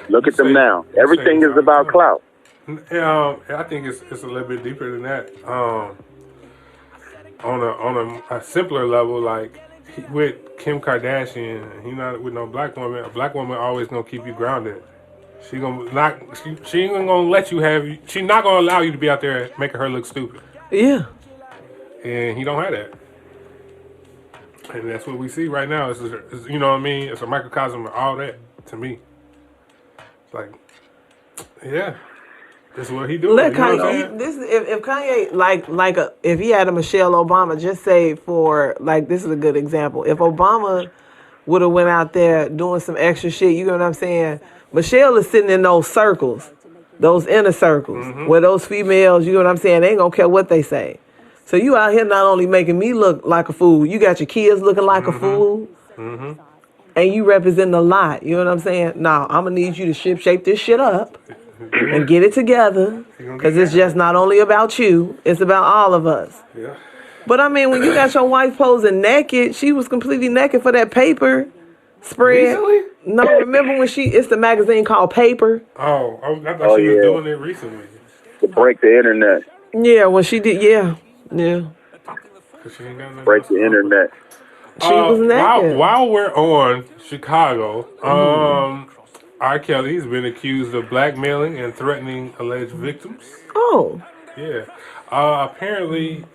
Look at them now. Everything is about clout. I think it's a little bit deeper than that. On a simpler level, like, with Kim Kardashian, he not with no black woman. A black woman always gonna keep you grounded. She ain't gonna let you have you. She not gonna allow you to be out there making her look stupid. Yeah. And he don't have that. And that's what we see right now. It's you know what I mean? It's a microcosm of all that to me. It's like, yeah. This is what he doing. Let you know Kanye. If Kanye if he had a Michelle Obama, just say for like, this is a good example. If Obama would have went out there doing some extra shit, you know what I'm saying? Michelle is sitting in those circles, those inner circles, where those females, you know what I'm saying? They ain't gonna care what they say. So you out here not only making me look like a fool, you got your kids looking like a fool, and you represent a lot. You know what I'm saying? Now I'm gonna need you to shape this shit up. And get it together, because it's just not only about you, it's about all of us. Yeah. But I mean, when you got your wife posing naked, she was completely naked for that paper spread. Recently? No, remember when it's the magazine called Paper? Oh, I thought she was doing it recently. To break the internet. Yeah, when she did, yeah. She ain't got Break the internet. She was naked. While we're on Chicago, R. Kelly's been accused of blackmailing and threatening alleged victims. Oh. Yeah. Apparently,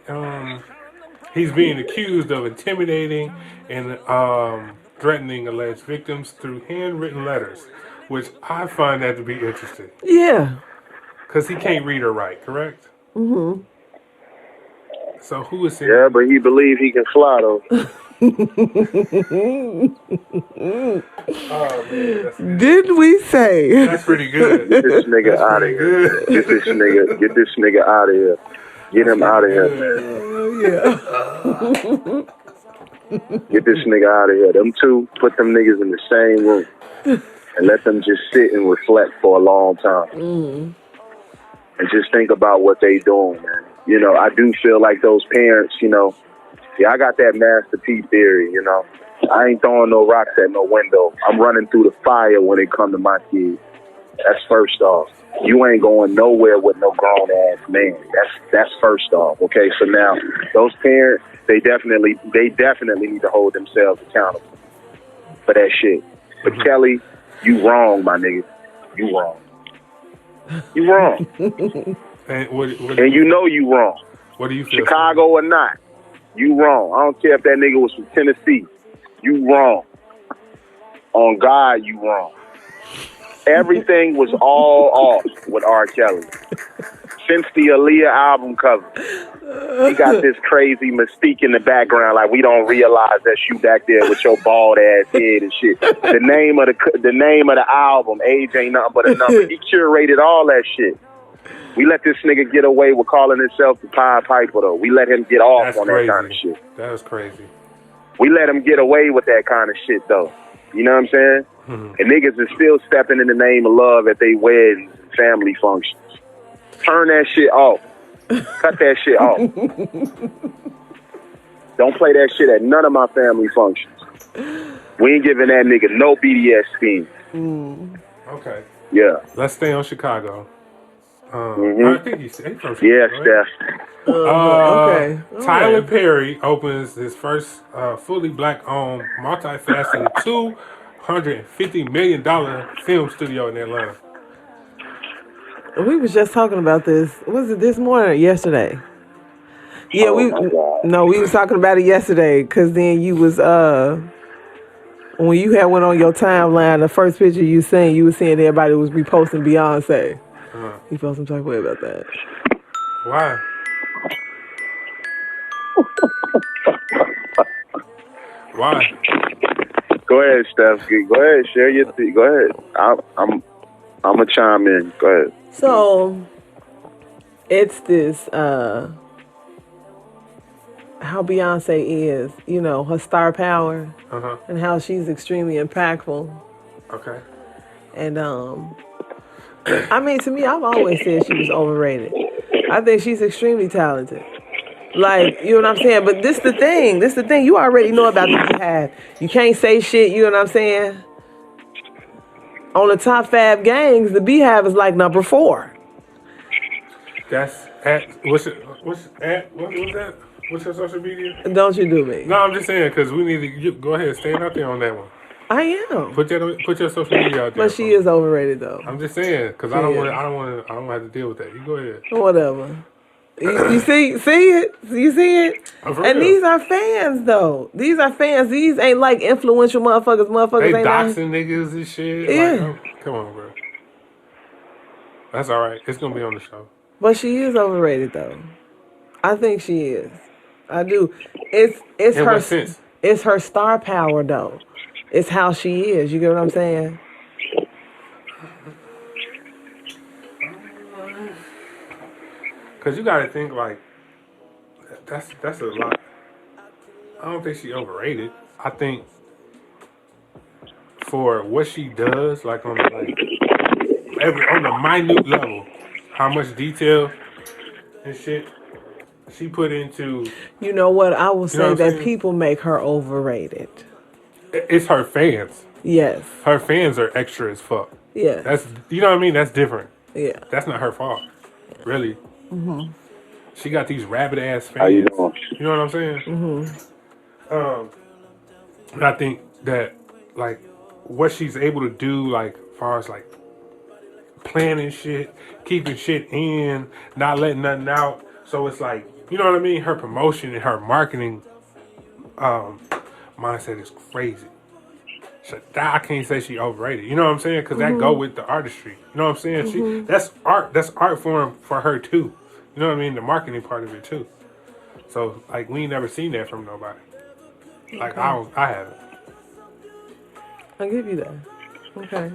he's being accused of intimidating and threatening alleged victims through handwritten letters, which I find that to be interesting. Yeah. Because he can't read or write, correct? Mm-hmm. So who is sending? Yeah, but he believes he can fly, though. Oh, man, Did we say? that's pretty good. Get this nigga out of here. Get this nigga out of here. Get him out of here. Yeah. Get this nigga out of here. Them two, put them niggas in the same room and let them just sit and reflect for a long time. And just think about what they doing, man. You know, I do feel like those parents, you know, I got that Master P theory, you know. I ain't throwing no rocks at no window. I'm running through the fire when it come to my kids. That's first off. You ain't going nowhere with no grown ass man. That's first off. Okay, so now those parents, they definitely need to hold themselves accountable for that shit. But Kelly, you wrong, my nigga. You wrong. You wrong. And you know you wrong. What do you feel? Chicago or not, you wrong. I don't care if that nigga was from Tennessee. You wrong. On God, you wrong. Everything was all off with R. Kelly. Since the Aaliyah album cover, he got this crazy mystique in the background, like we don't realize that's you back there with your bald ass head and shit. The name of the album, Age Ain't Nothing But a Number. He curated all that shit. We let this nigga get away with calling himself the Pied Piper, though. We let him get off on that kind of shit. That was crazy. We let him get away with that kind of shit, though. You know what I'm saying? And niggas is still stepping in the name of love at their weddings and family functions. Turn that shit off. Cut that shit off. Don't play that shit at none of my family functions. We ain't giving that nigga no BDS scheme. Okay. Yeah. Let's stay on Chicago. I think he's from Chicago. Yeah, right? Steph. Okay. Tyler Perry opens his first fully black-owned, multifaceted, $250 million film studio in Atlanta. We was just talking about this. Was it this morning or yesterday? Yeah, we was talking about it yesterday because then you was when you had went on your timeline, the first picture you seen, you was seeing everybody was reposting Beyonce. You felt some type of way about that. Why? Why? Go ahead, Steph. Go ahead, share your thing. Go ahead. I'm gonna chime in. Go ahead. So it's this how Beyonce is, you know, her star power and how she's extremely impactful. Okay. And I mean, to me, I've always said she was overrated. I think she's extremely talented. Like, you know what I'm saying? But this the thing. You already know about the Beehive. You can't say shit, you know what I'm saying? On the top 5 gangs, the Beehive is like number 4. That's at, what's that? What's your social media? Don't you do me. No, I'm just saying, because we need to, go ahead, stand out there on that one. I am. Put your social media out there. But she is overrated, though. I'm just saying, because I don't want to have to deal with that. You go ahead. Whatever. You see it? You see it? And these are fans, though. These are fans. These ain't like influential motherfuckers. They ain't doxing niggas and shit. Yeah. Like, come on, bro. That's all right. It's going to be on the show. But she is overrated, though. I think she is. I do. It's In her what sense? It's her star power, though. It's how she is. You get what I'm saying? Because you got to think, like, that's a lot. I don't think she overrated. I think for what she does, like, on the minute level, how much detail and shit she put into... You know what? I will say that saying? people make her overrated. It's her fans. Yes. Her fans are extra as fuck. Yeah. That's, you know what I mean? That's different. Yeah. That's not her fault. Really. She got these rabid ass fans. How you doing? You know what I'm saying? And I think that, like, what she's able to do, like, as far as, like, planning shit, keeping shit in, not letting nothing out. So it's like, you know what I mean? Her promotion and her marketing mindset is crazy. So I can't say she overrated. You know what I'm saying? Because that go with the artistry. You know what I'm saying? That's art. That's art form for her too. You know what I mean? The marketing part of it too. So like we ain't never seen that from nobody. Like I haven't. I'll give you that. Okay.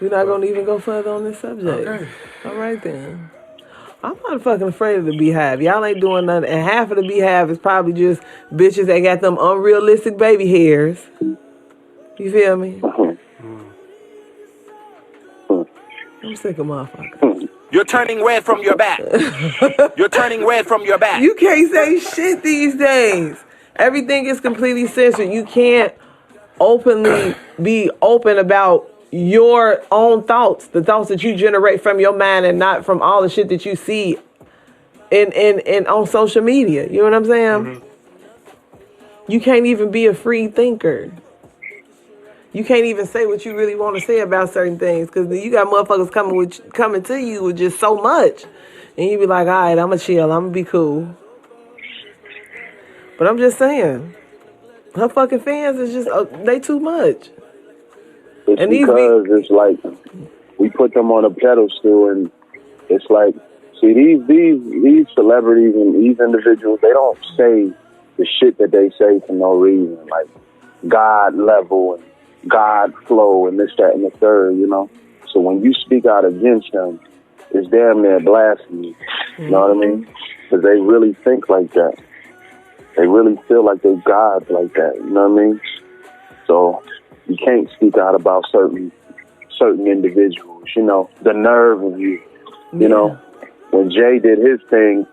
We're not gonna even go further on this subject. Okay. All right then. I'm not fucking afraid of the beehive. Y'all ain't doing nothing. And half of the beehive is probably just bitches that got them unrealistic baby hairs. You feel me? I'm sick of motherfuckers. You're turning red from your back. You're turning red from your back. You can't say shit these days. Everything is completely censored. You can't openly be open about your own thoughts, the thoughts that you generate from your mind and not from all the shit that you see in on social media. You know what I'm saying? You can't even be a free thinker. You can't even say what you really want to say about certain things because you got motherfuckers coming to you with just so much. And you be like, all right, I'm going to chill. I'm going to be cool. But I'm just saying, her fucking fans is just, they too much. It's And because it's like we put them on a pedestal, and it's like, see, these celebrities and these individuals, they don't say the shit that they say for no reason, like God level and God flow and this, that, and the third, you know. So when you speak out against them, it's damn near blasphemy. You know what I mean? Because they really think like that. They really feel like they're gods like that. You know what I mean? So you can't speak out about certain individuals. You know, the nerve of you. You know, when Jay did his thing,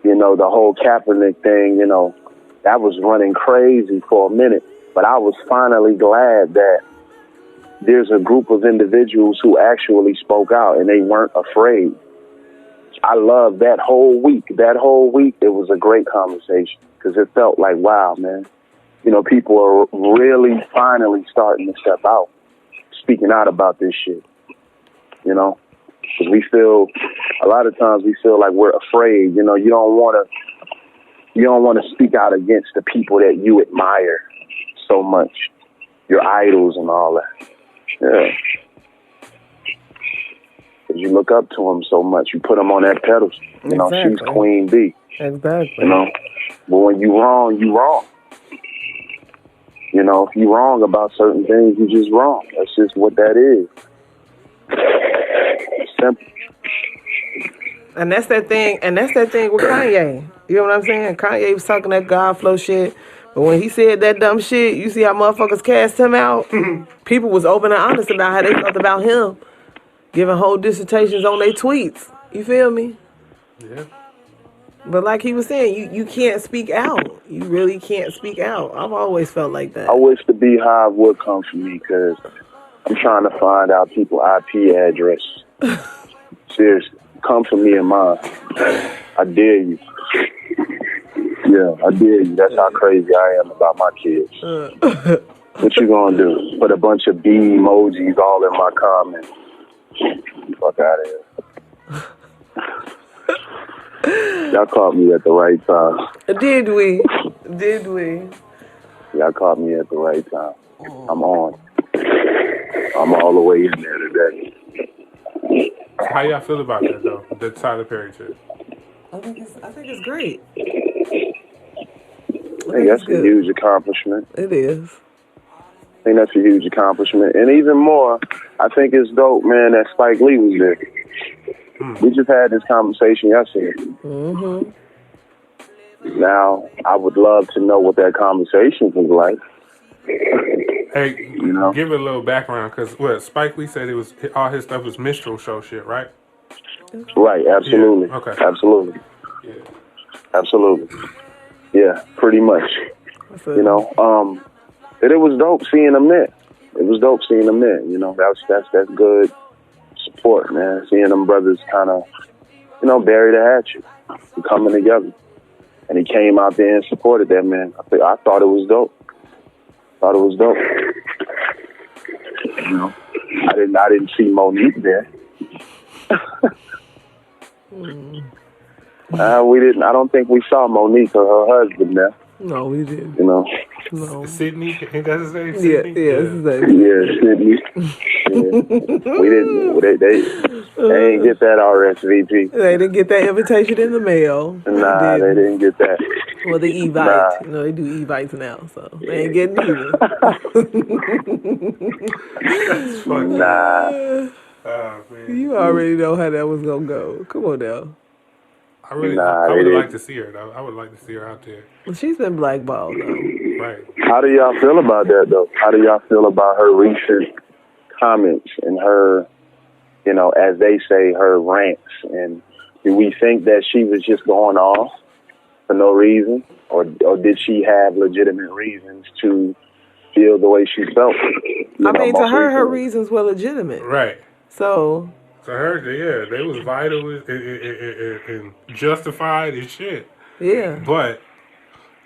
you know, the whole Kaepernick thing, you know, that was running crazy for a minute. But I was finally glad that there's a group of individuals who actually spoke out and they weren't afraid. I loved that whole week. That whole week, it was a great conversation because it felt like, wow, man, you know, people are really finally starting to step out, speaking out about this shit, you know, because we feel, a lot of times we feel like we're afraid, you know, you don't want to speak out against the people that you admire so much, your idols and all that. Yeah. Because you look up to them so much. You put them on that pedestal. You know, she's Queen Bee. Exactly. You know, but when you wrong, you wrong. You know, if you wrong about certain things, you just wrong. That's just what that is. It's simple. And that's that thing with Kanye. You know what I'm saying? Kanye was talking that God flow shit. But when he said that dumb shit, you see how motherfuckers cast him out? People was open and honest about how they felt about him. Giving whole dissertations on their tweets. You feel me? Yeah. But like he was saying, you can't speak out. You really can't speak out. I've always felt like that. I wish the Beehive would come for me because I'm trying to find out people's IP address. Seriously, come for me and mine. I dare you. Yeah, I dare you. That's how crazy I am about my kids. What you gonna do? Put a bunch of bee emojis all in my comments. Fuck out of here. Y'all caught me at the right time. Did we? Did we? Y'all caught me at the right time. I'm on. I'm all the way in there today. How y'all feel about that though? The Tyler Perry shit. I think it's great. I think that's a huge accomplishment. It is. I think that's a huge accomplishment. And even more, I think it's dope, man, that Spike Lee was there. We just had this conversation yesterday. Mm-hmm. Now, I would love to know what that conversation was like. Hey, you know? Give it a little background, because Spike Lee said it was all his stuff was minstrel show shit, right? Right, absolutely. Yeah, okay. Absolutely. Yeah. Absolutely. Yeah, pretty much. You know, and it was dope seeing them there. It was dope seeing them there. You know, that's good support, man. Seeing them brothers kind of, you know, bury the hatchet, coming together. And he came out there and supported that, man. I thought it was dope. You know, I didn't see Monique there. We didn't. I don't think we saw Monique or her husband there. No, we didn't. You know. No. Sydney, ain't that his name? Sydney? Yeah. We didn't. They ain't get that RSVP. They didn't get that invitation in the mail. Nah, they didn't get that. Well, the Evite. Nah. You know, they do Evites now, so they ain't getting either. That's funny. Nah. Oh, man. You already know how that was gonna go. Come on now. I would like to see her though. I would like to see her out there. Well, she's been blackballed though. Right. How do y'all feel about that though? How do y'all feel about her recent comments and her, as they say, her rants? And do we think that she was just going off for no reason, or did she have legitimate reasons to feel the way she felt? I mean, to her reasons were legitimate. Right. So. To her, yeah, they was vital and justified and shit. Yeah. But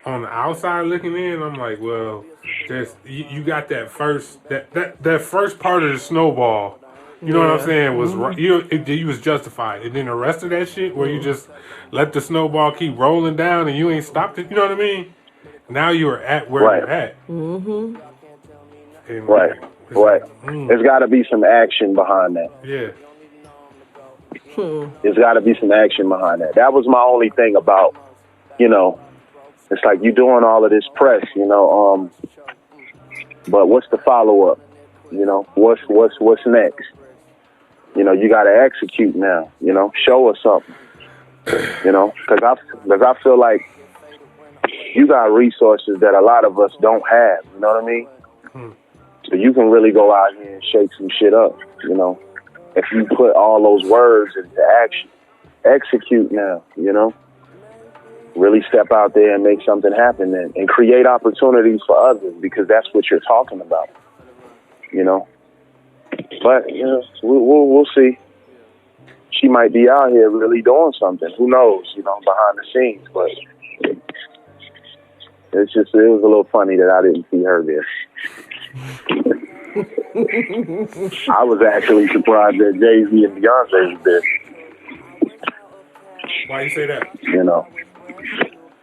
on the outside looking in, I'm like, well, you got that first part of the snowball. You know what I'm saying? Was you was justified, and then the rest of that shit where you just let the snowball keep rolling down and you ain't stopped it. You know what I mean? Now you are at where you're at. Mm-hmm. Right. There's got to be some action behind that. Yeah. There's got to be some action behind that. That was my only thing about, it's like you doing all of this press, but what's the follow up? What's next? You got to execute now. Show us something. Because I feel like you got resources that a lot of us don't have. You know what I mean? So you can really go out here and shake some shit up. If you put all those words into action, execute now. Really step out there and make something happen and create opportunities for others, because that's what you're talking about. But we'll see. She might be out here really doing something. Who knows? Behind the scenes. But it was a little funny that I didn't see her there. I was actually surprised that Jay-Z and Beyonce was there. Why you say that?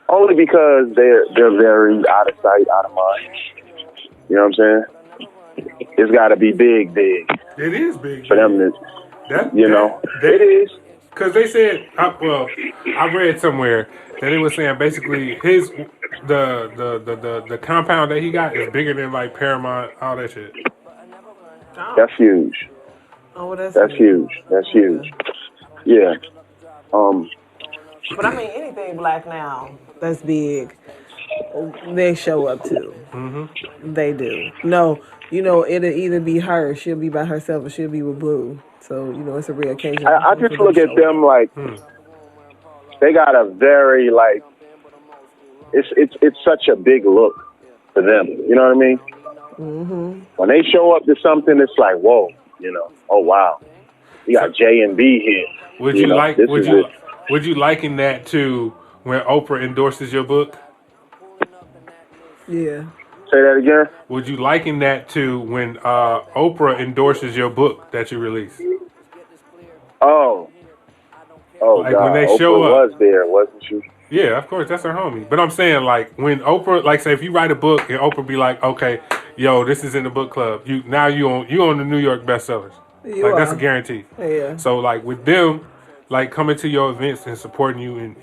Only because they're very out of sight, out of mind. You know what I'm saying? It's got to be big. It is big for them to. It is. Because they said, I read somewhere that it was saying basically the compound that he got is bigger than like Paramount, all that shit. That's huge. Oh, that's huge. That's huge. Yeah. But I mean, anything black now that's big, they show up too. Mm-hmm. They do. No, it'll either be her, she'll be by herself, or she'll be with Blue. So, it's a rare occasion. I just look at them like they got a very it's such a big look for them. You know what I mean? Mm-hmm. When they show up to something, it's like, whoa, oh wow, you got J and B here. Would you liken that to when Oprah endorses your book? Yeah. Say that again. Would you liken that to when Oprah endorses your book that you release? Oh, like God. When they Oprah show up, was there, wasn't she? Yeah, of course, that's her homie. But I'm saying, like, when Oprah, like, say, if you write a book and Oprah be like, okay, yo, this is in the book club. You on the New York bestsellers. That's a guarantee. Yeah. So, like, with them, like, coming to your events and supporting you and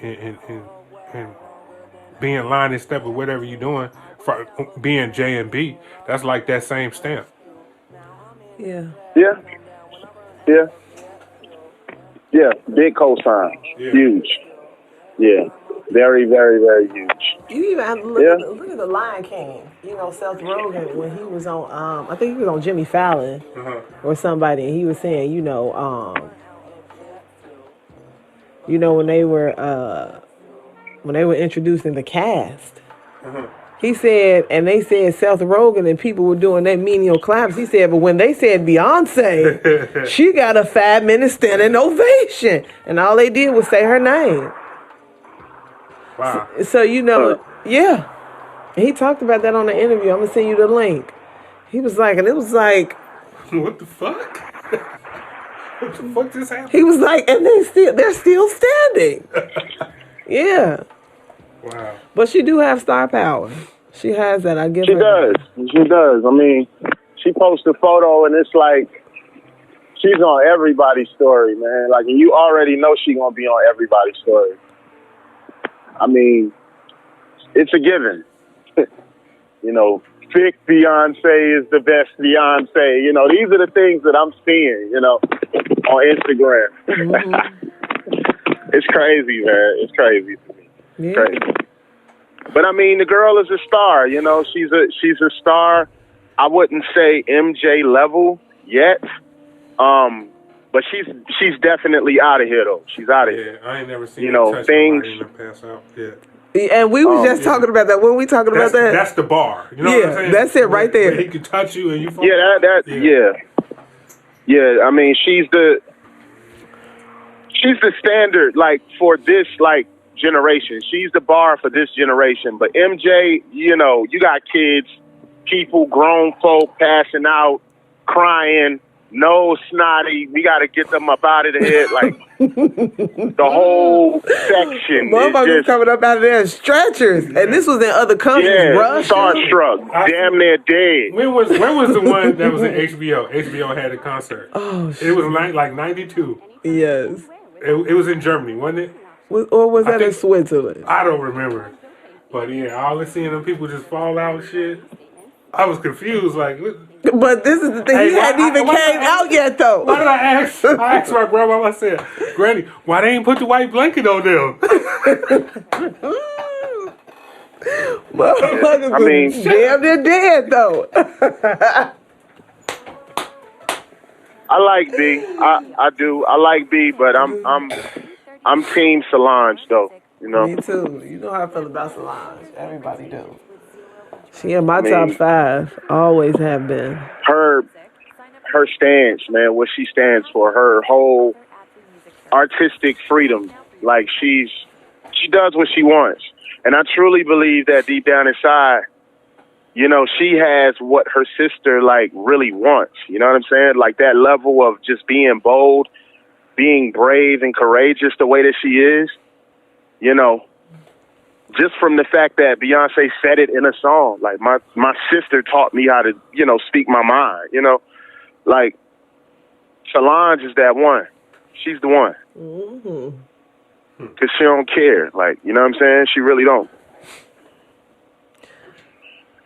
being line and step with whatever you're doing, for being J and B, that's like that same stamp. Yeah. Yeah. Big cosign. Yeah. Huge. Yeah. Very, very, very huge. You even have to look at the Lion King. Seth Rogen, when he was on, I think he was on Jimmy Fallon or somebody, and he was saying, when they were introducing the cast, he said, and they said Seth Rogen and people were doing their menial claps. He said, but when they said Beyonce, she got a 5-minute standing ovation, and all they did was say her name. Wow. So yeah. And he talked about that on the interview. I'm gonna send you the link. He was like, and it was like, what the fuck? What the fuck just happened? He was like, and they're still standing. Yeah. Wow. But she do have star power. She has that. I give her. She does. I mean, she posts a photo and it's like she's on everybody's story, man. Like, and you already know she's gonna be on everybody's story. I mean, it's a given. Thick Beyonce is the best Beyonce. These are the things that I'm seeing, on Instagram. Mm-hmm. It's crazy, man. It's crazy to me. Yeah. Crazy. But I mean, the girl is a star. You know, she's a star. I wouldn't say MJ level yet, but she's definitely out of here though. She's out of here. Yeah, I ain't never seen her touch somebody in the pass out. Yeah. And we was just talking about that. When we talking about that? That's the bar. You know what I'm saying? That's it right there. Where he can touch you and you fall. Yeah. I mean, she's the standard, like, for this, like, generation. She's the bar for this generation. But MJ, you know, you got kids, people, grown folk passing out, crying, nose snotty. We got to get them up out of there. Like, the whole section. Motherfuckers coming up out of there in stretchers. And this was in other countries. Yeah, Russia. starstruck. Damn near dead. When was the one that was in HBO? HBO had a concert. Oh, shit. It was like 92. Yes. It was in Germany, wasn't it? Or was that in Switzerland? I don't remember. But yeah, I was seeing them people just fall out and shit. I was confused, like. But this is the thing. He hadn't even came out yet, though. Why did I ask? I asked my grandma. I said, "Granny, why they ain't put the white blanket on them?" Motherfuckers I mean, damn near dead though. I like B. I do. I like B, but I'm team Solange though. You know. Me too. You know how I feel about Solange. Everybody do. She in my top 5. Always have been. Her stance, man, what she stands for, her whole artistic freedom. Like, she does what she wants. And I truly believe that deep down inside, you know, she has what her sister, like, really wants. You know what I'm saying? Like, that level of just being bold, being brave and courageous the way that she is, you know. Just from the fact that Beyonce said it in a song. Like, my sister taught me how to, you know, speak my mind, you know. Like, Solange is that one. She's the one. Mm-hmm. Because she don't care. Like, you know what I'm saying? She really don't.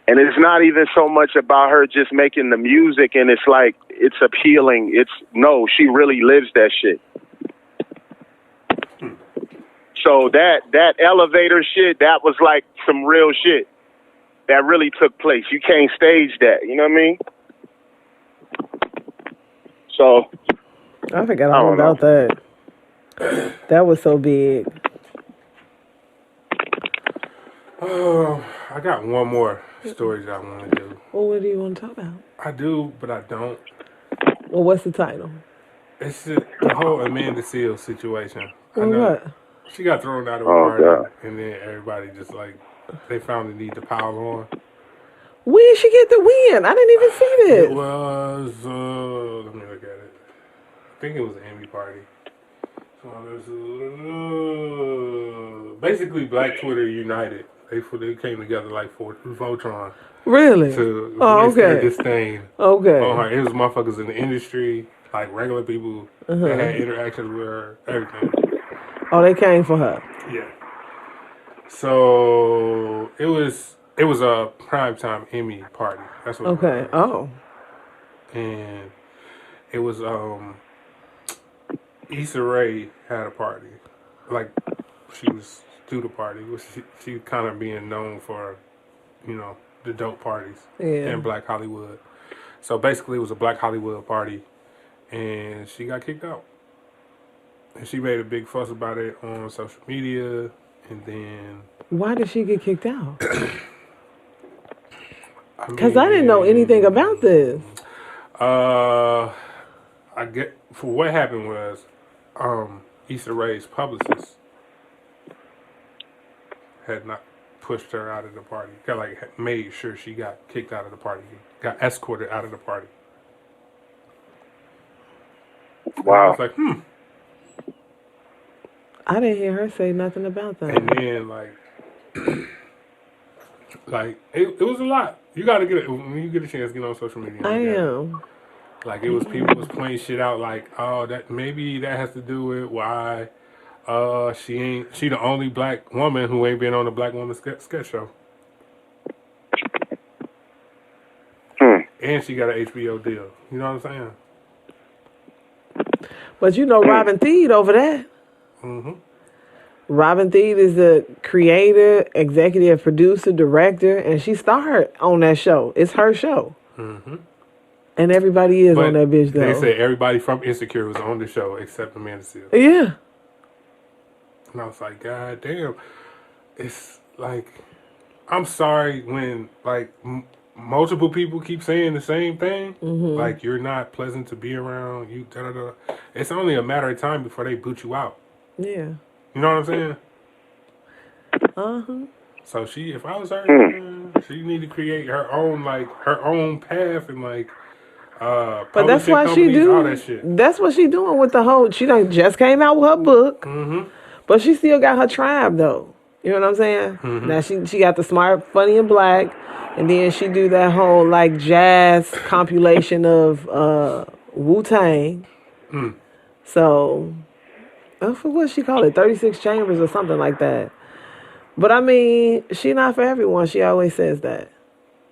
And it's not even so much about her just making the music and it's like, it's appealing. No, she really lives that shit. So that elevator shit, that was like some real shit that really took place. You can't stage that, you know what I mean? So I forgot all about that. That was so big. Oh, I got one more story that I want to do. Well, what do you want to talk about? I do, but I don't. Well, what's the title? It's the whole Amanda Seales situation. Well, what? She got thrown out of a party, and then everybody just, like, they found the need to pile on. When did she get the win? I didn't even see this. It was, let me look at it. I think it was an Emmy party. So basically, Black Twitter united. They came together like for Voltron. Really? To okay. disdain. Okay. It was motherfuckers in the industry, like regular people that had interactions with her, everything. Oh, they came for her. Yeah. So it was a primetime Emmy party. That's what. Okay. It was. Oh. And it was Issa Rae had a party. Like, she was to the party. She kind of being known for, you know, the dope parties in Black Hollywood. So basically, it was a Black Hollywood party, and she got kicked out. And she made a big fuss about it on social media, and then... Why did she get kicked out? Because I didn't know anything about this. I get... For what happened was, Issa Rae's publicist had not pushed her out of the party. Made sure she got kicked out of the party. Got escorted out of the party. Wow. And I was like, I didn't hear her say nothing about that. And then, it was a lot. You got to get it. When you get a chance, get on social media. I am. Like, it was people was pointing shit out like, oh, that maybe that has to do with why she the only black woman who ain't been on a Black Woman sketch show. And she got an HBO deal. You know what I'm saying? But you know Robin Thede over that. Mm-hmm. Robin Thede is the creator, executive producer, director, and she starred on that show. It's her show. Mm-hmm. And everybody is on that bitch, though. They said everybody from Insecure was on the show except Amanda Seales. Yeah. And I was like, God damn. It's like, I'm sorry when, like, multiple people keep saying the same thing. Mm-hmm. Like, you're not pleasant to be around. You da-da-da. It's only a matter of time before they boot you out. Yeah. You know what I'm saying? Uh-huh. So if I was her, she need to create her own path and like, but that's why she do all that shit. That's what she doing with the whole. She done just came out with her book, mm-hmm. but she still got her tribe though. You know what I'm saying? Mm-hmm. Now she got the Smart, Funny, and Black, and then she do that whole like jazz compilation of Wu-Tang. Mm. So, for what she call it, 36 Chambers or something like that. But I mean, she not for everyone. She always says that.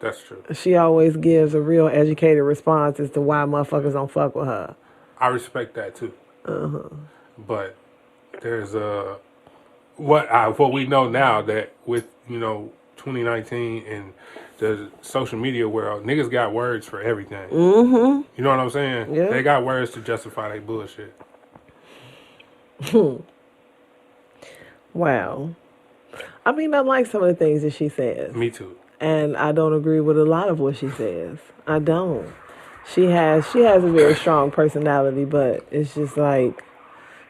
That's true. She always gives a real educated response as to why motherfuckers don't fuck with her. I respect that too. Uh-huh. But there's what we know now that with 2019 and the social media world, niggas got words for everything. Mm-hmm. You know what I'm saying? Yeah. They got words to justify their bullshit. Wow. I mean, I like some of the things that she says. Me too. And I don't agree with a lot of what she says. I don't. She has a very strong personality, but it's just like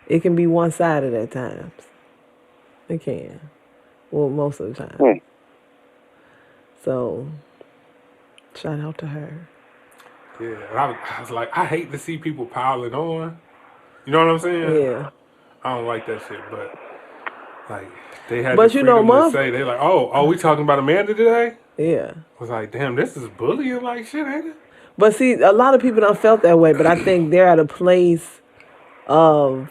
it can be one-sided at times. It can. Well, most of the time. So, shout out to her. Yeah, I was like, I hate to see people piling on. You know what I'm saying? Yeah. I don't like that shit, but like they had the freedom to say, they like, oh, we talking about Amanda today? Yeah. I was like, damn, this is bullying like shit, ain't it? But see, a lot of people don't felt that way, but I think they're at a place of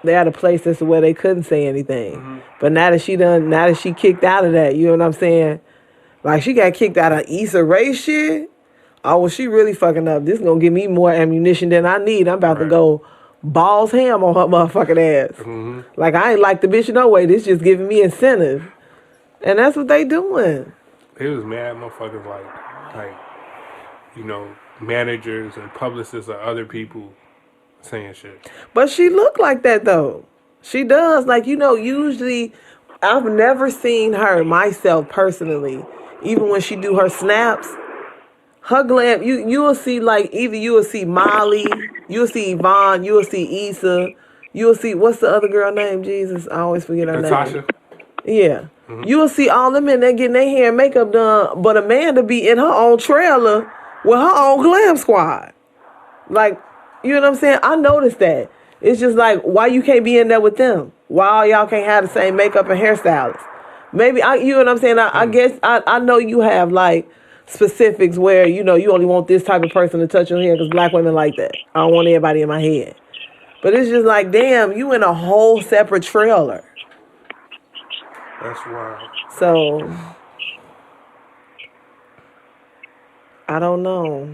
as to where they couldn't say anything. Mm-hmm. But now that she kicked out of that, you know what I'm saying? Like she got kicked out of Issa Rae shit. Oh, well, she really fucking up. This is gonna give me more ammunition than I need. I'm about to go balls ham on her motherfucking ass. Mm-hmm. Like I ain't like the bitch no way. This just giving me incentive. And that's what they doing. They was mad motherfuckers like managers and publicists or other people saying shit. But she look like that though. She does. Like, usually I've never seen her myself personally. Even when she do her snaps, her glam, you will see like either you will see Molly, you will see Yvonne, you will see Issa, you will see what's the other girl name? Jesus, I always forget her Natasha. name. Yeah. Mm-hmm. You will see all them in there getting their hair and makeup done, but Amanda be in her own trailer with her own glam squad. Like, you know what I'm saying? I noticed that. It's just like, why you can't be in there with them? Why all y'all can't have the same makeup and hairstylists? Maybe, you know what I'm saying? I guess, I know you have like specifics where, you only want this type of person to touch your hair because black women like that. I don't want everybody in my head. But it's just like, damn, you in a whole separate trailer. That's wild. So, I don't know.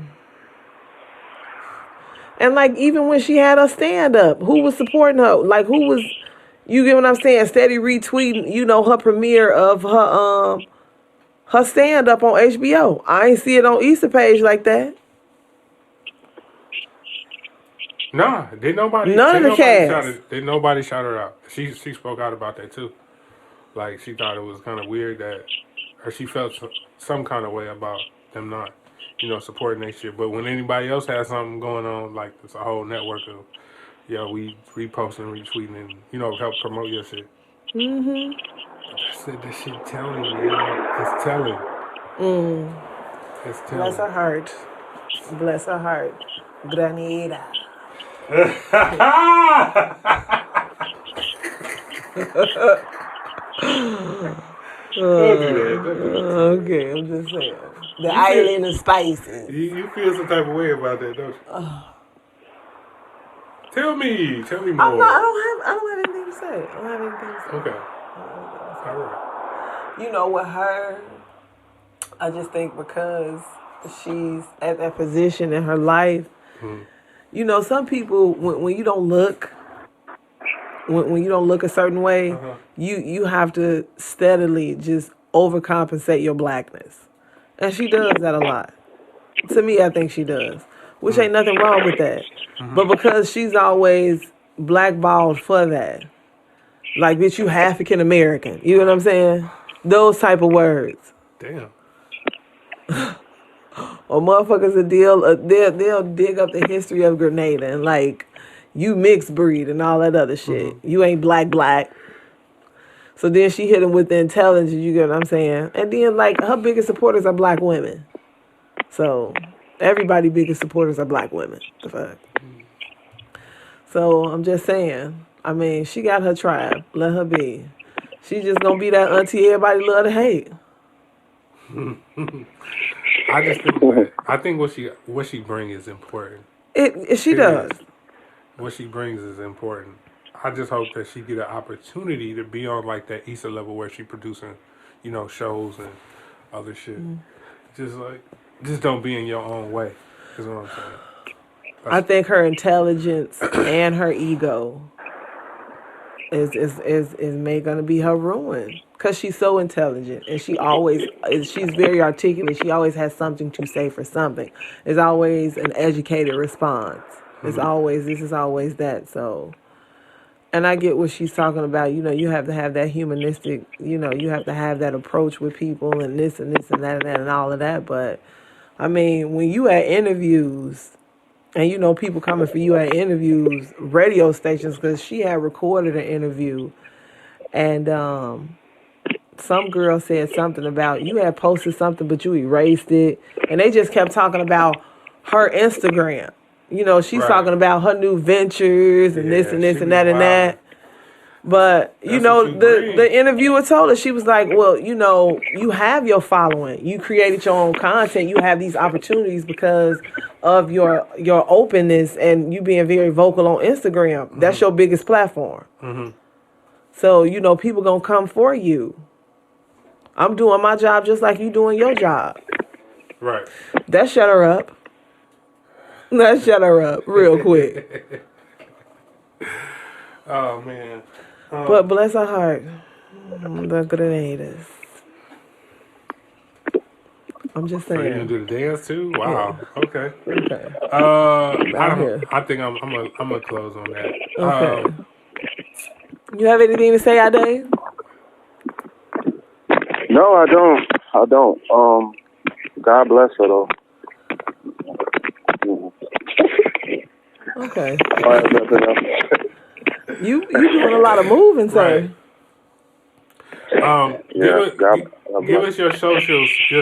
And like, even when she had her stand-up, who was supporting her? Like, who was, you get what I'm saying? Steady retweeting, her premiere of her stand-up on HBO. I ain't see it on Easter page like that. Nah, didn't nobody. None of the cast. Didn't nobody shout her out. She spoke out about that too. Like, she thought it was kind of weird or she felt some kind of way about them not, supporting that shit. But when anybody else has something going on, like, it's a whole network of, we reposting, retweeting, and, help promote your shit. Mm-hmm. That shit telling, man. It's telling. It's telling. Bless her heart. Bless her heart. Granita. Okay, I'm just saying. The island of spices. You feel some type of way about that, don't you? Tell me more. I don't have anything to say. Okay. All right. With her, I just think because she's at that position in her life, some people, when you don't look, when you don't look a certain way, you have to steadily just overcompensate your blackness. And she does that a lot. To me, I think she does. Which ain't nothing wrong with that. But because she's always blackballed for that, like, bitch, you African American. You know what I'm saying? Those type of words. Damn. Or motherfuckers they'll dig up the history of Grenada and like, you mixed breed and all that other shit. You ain't black. So then she hit him with the intelligence, you get what I'm saying? And then, like, her biggest supporters are black women. So everybody's biggest supporters are black women. The fuck? So I'm just saying, I mean, she got her tribe. Let her be. She just gonna be that auntie everybody love to hate. I think what she brings is important. She does. What she brings is important. I just hope that she get an opportunity to be on like that Issa level where she producing, shows and other shit. Just don't be in your own way. Is what I'm saying. I think her intelligence and her ego is gonna be her ruin. Because she's so intelligent and she's very articulate. She always has something to say for something. It's always an educated response. This is always that. So, and I get what she's talking about. You have to have that humanistic, you have to have that approach with people and this and this and that and all of that. But, I mean, when you at interviews and, people coming for you at interviews, radio stations, because she had recorded an interview and, some girl said something about you had posted something, but you erased it. And they just kept talking about her Instagram. She's talking about her new ventures and this and this and that and that. But, the interviewer told her, she was like, well, you have your following. You created your own content. You have these opportunities because of your openness and you being very vocal on Instagram. That's your biggest platform. So, people going to come for you. I'm doing my job just like you doing your job. Right. That shut her up. That shut her up real quick. Oh, man. But bless her heart. The Grenadiers. I'm just saying. So you gonna do the dance too? Wow. Yeah. Okay. I think I'm gonna close on that. Okay. You have anything to say, Ade? No, I don't. God bless her though. Okay. I have nothing else. You doing a lot of moving, sir. Right. God give us your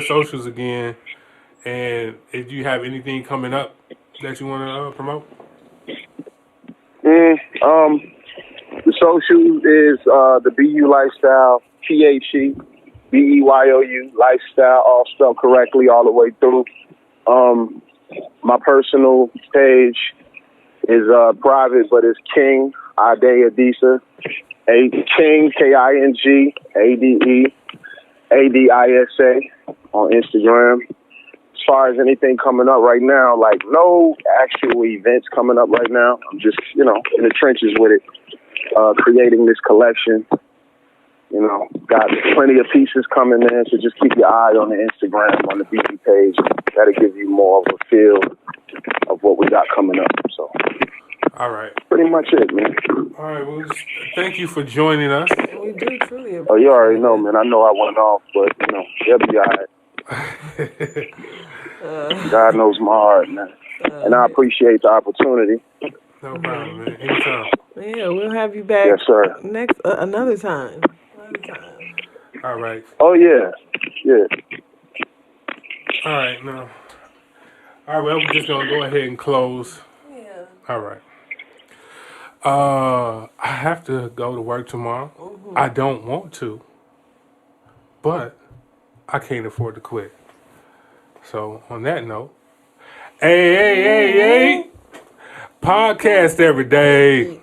socials again, and if you have anything coming up that you want to promote. The social is the BU Lifestyle, THEBEYOU Lifestyle, all spelled correctly all the way through. My personal page is private, but it's King Ade Adisa, King KING ADE ADISA on Instagram. As far as anything coming up right now, like no actual events coming up right now. I'm just in the trenches with it, creating this collection. Got plenty of pieces coming in, so just keep your eye on the Instagram, on the BB page. That'll give you more of a feel of what we got coming up. So, all right. Pretty much it, man. All right, well, thank you for joining us. We do truly appreciate you already know, man. I know I went off, but, they'll be all right. God knows my heart, man. And I appreciate the opportunity. No problem, man. Anytime. Yeah, we'll have you back. Yes, sir. Next, another time. All right. Oh, yeah. Yeah. All right, now. All right, well, we're just going to go ahead and close. Yeah. All right. I have to go to work tomorrow. Mm-hmm. I don't want to, but I can't afford to quit. So, on that note, hey, podcast every day.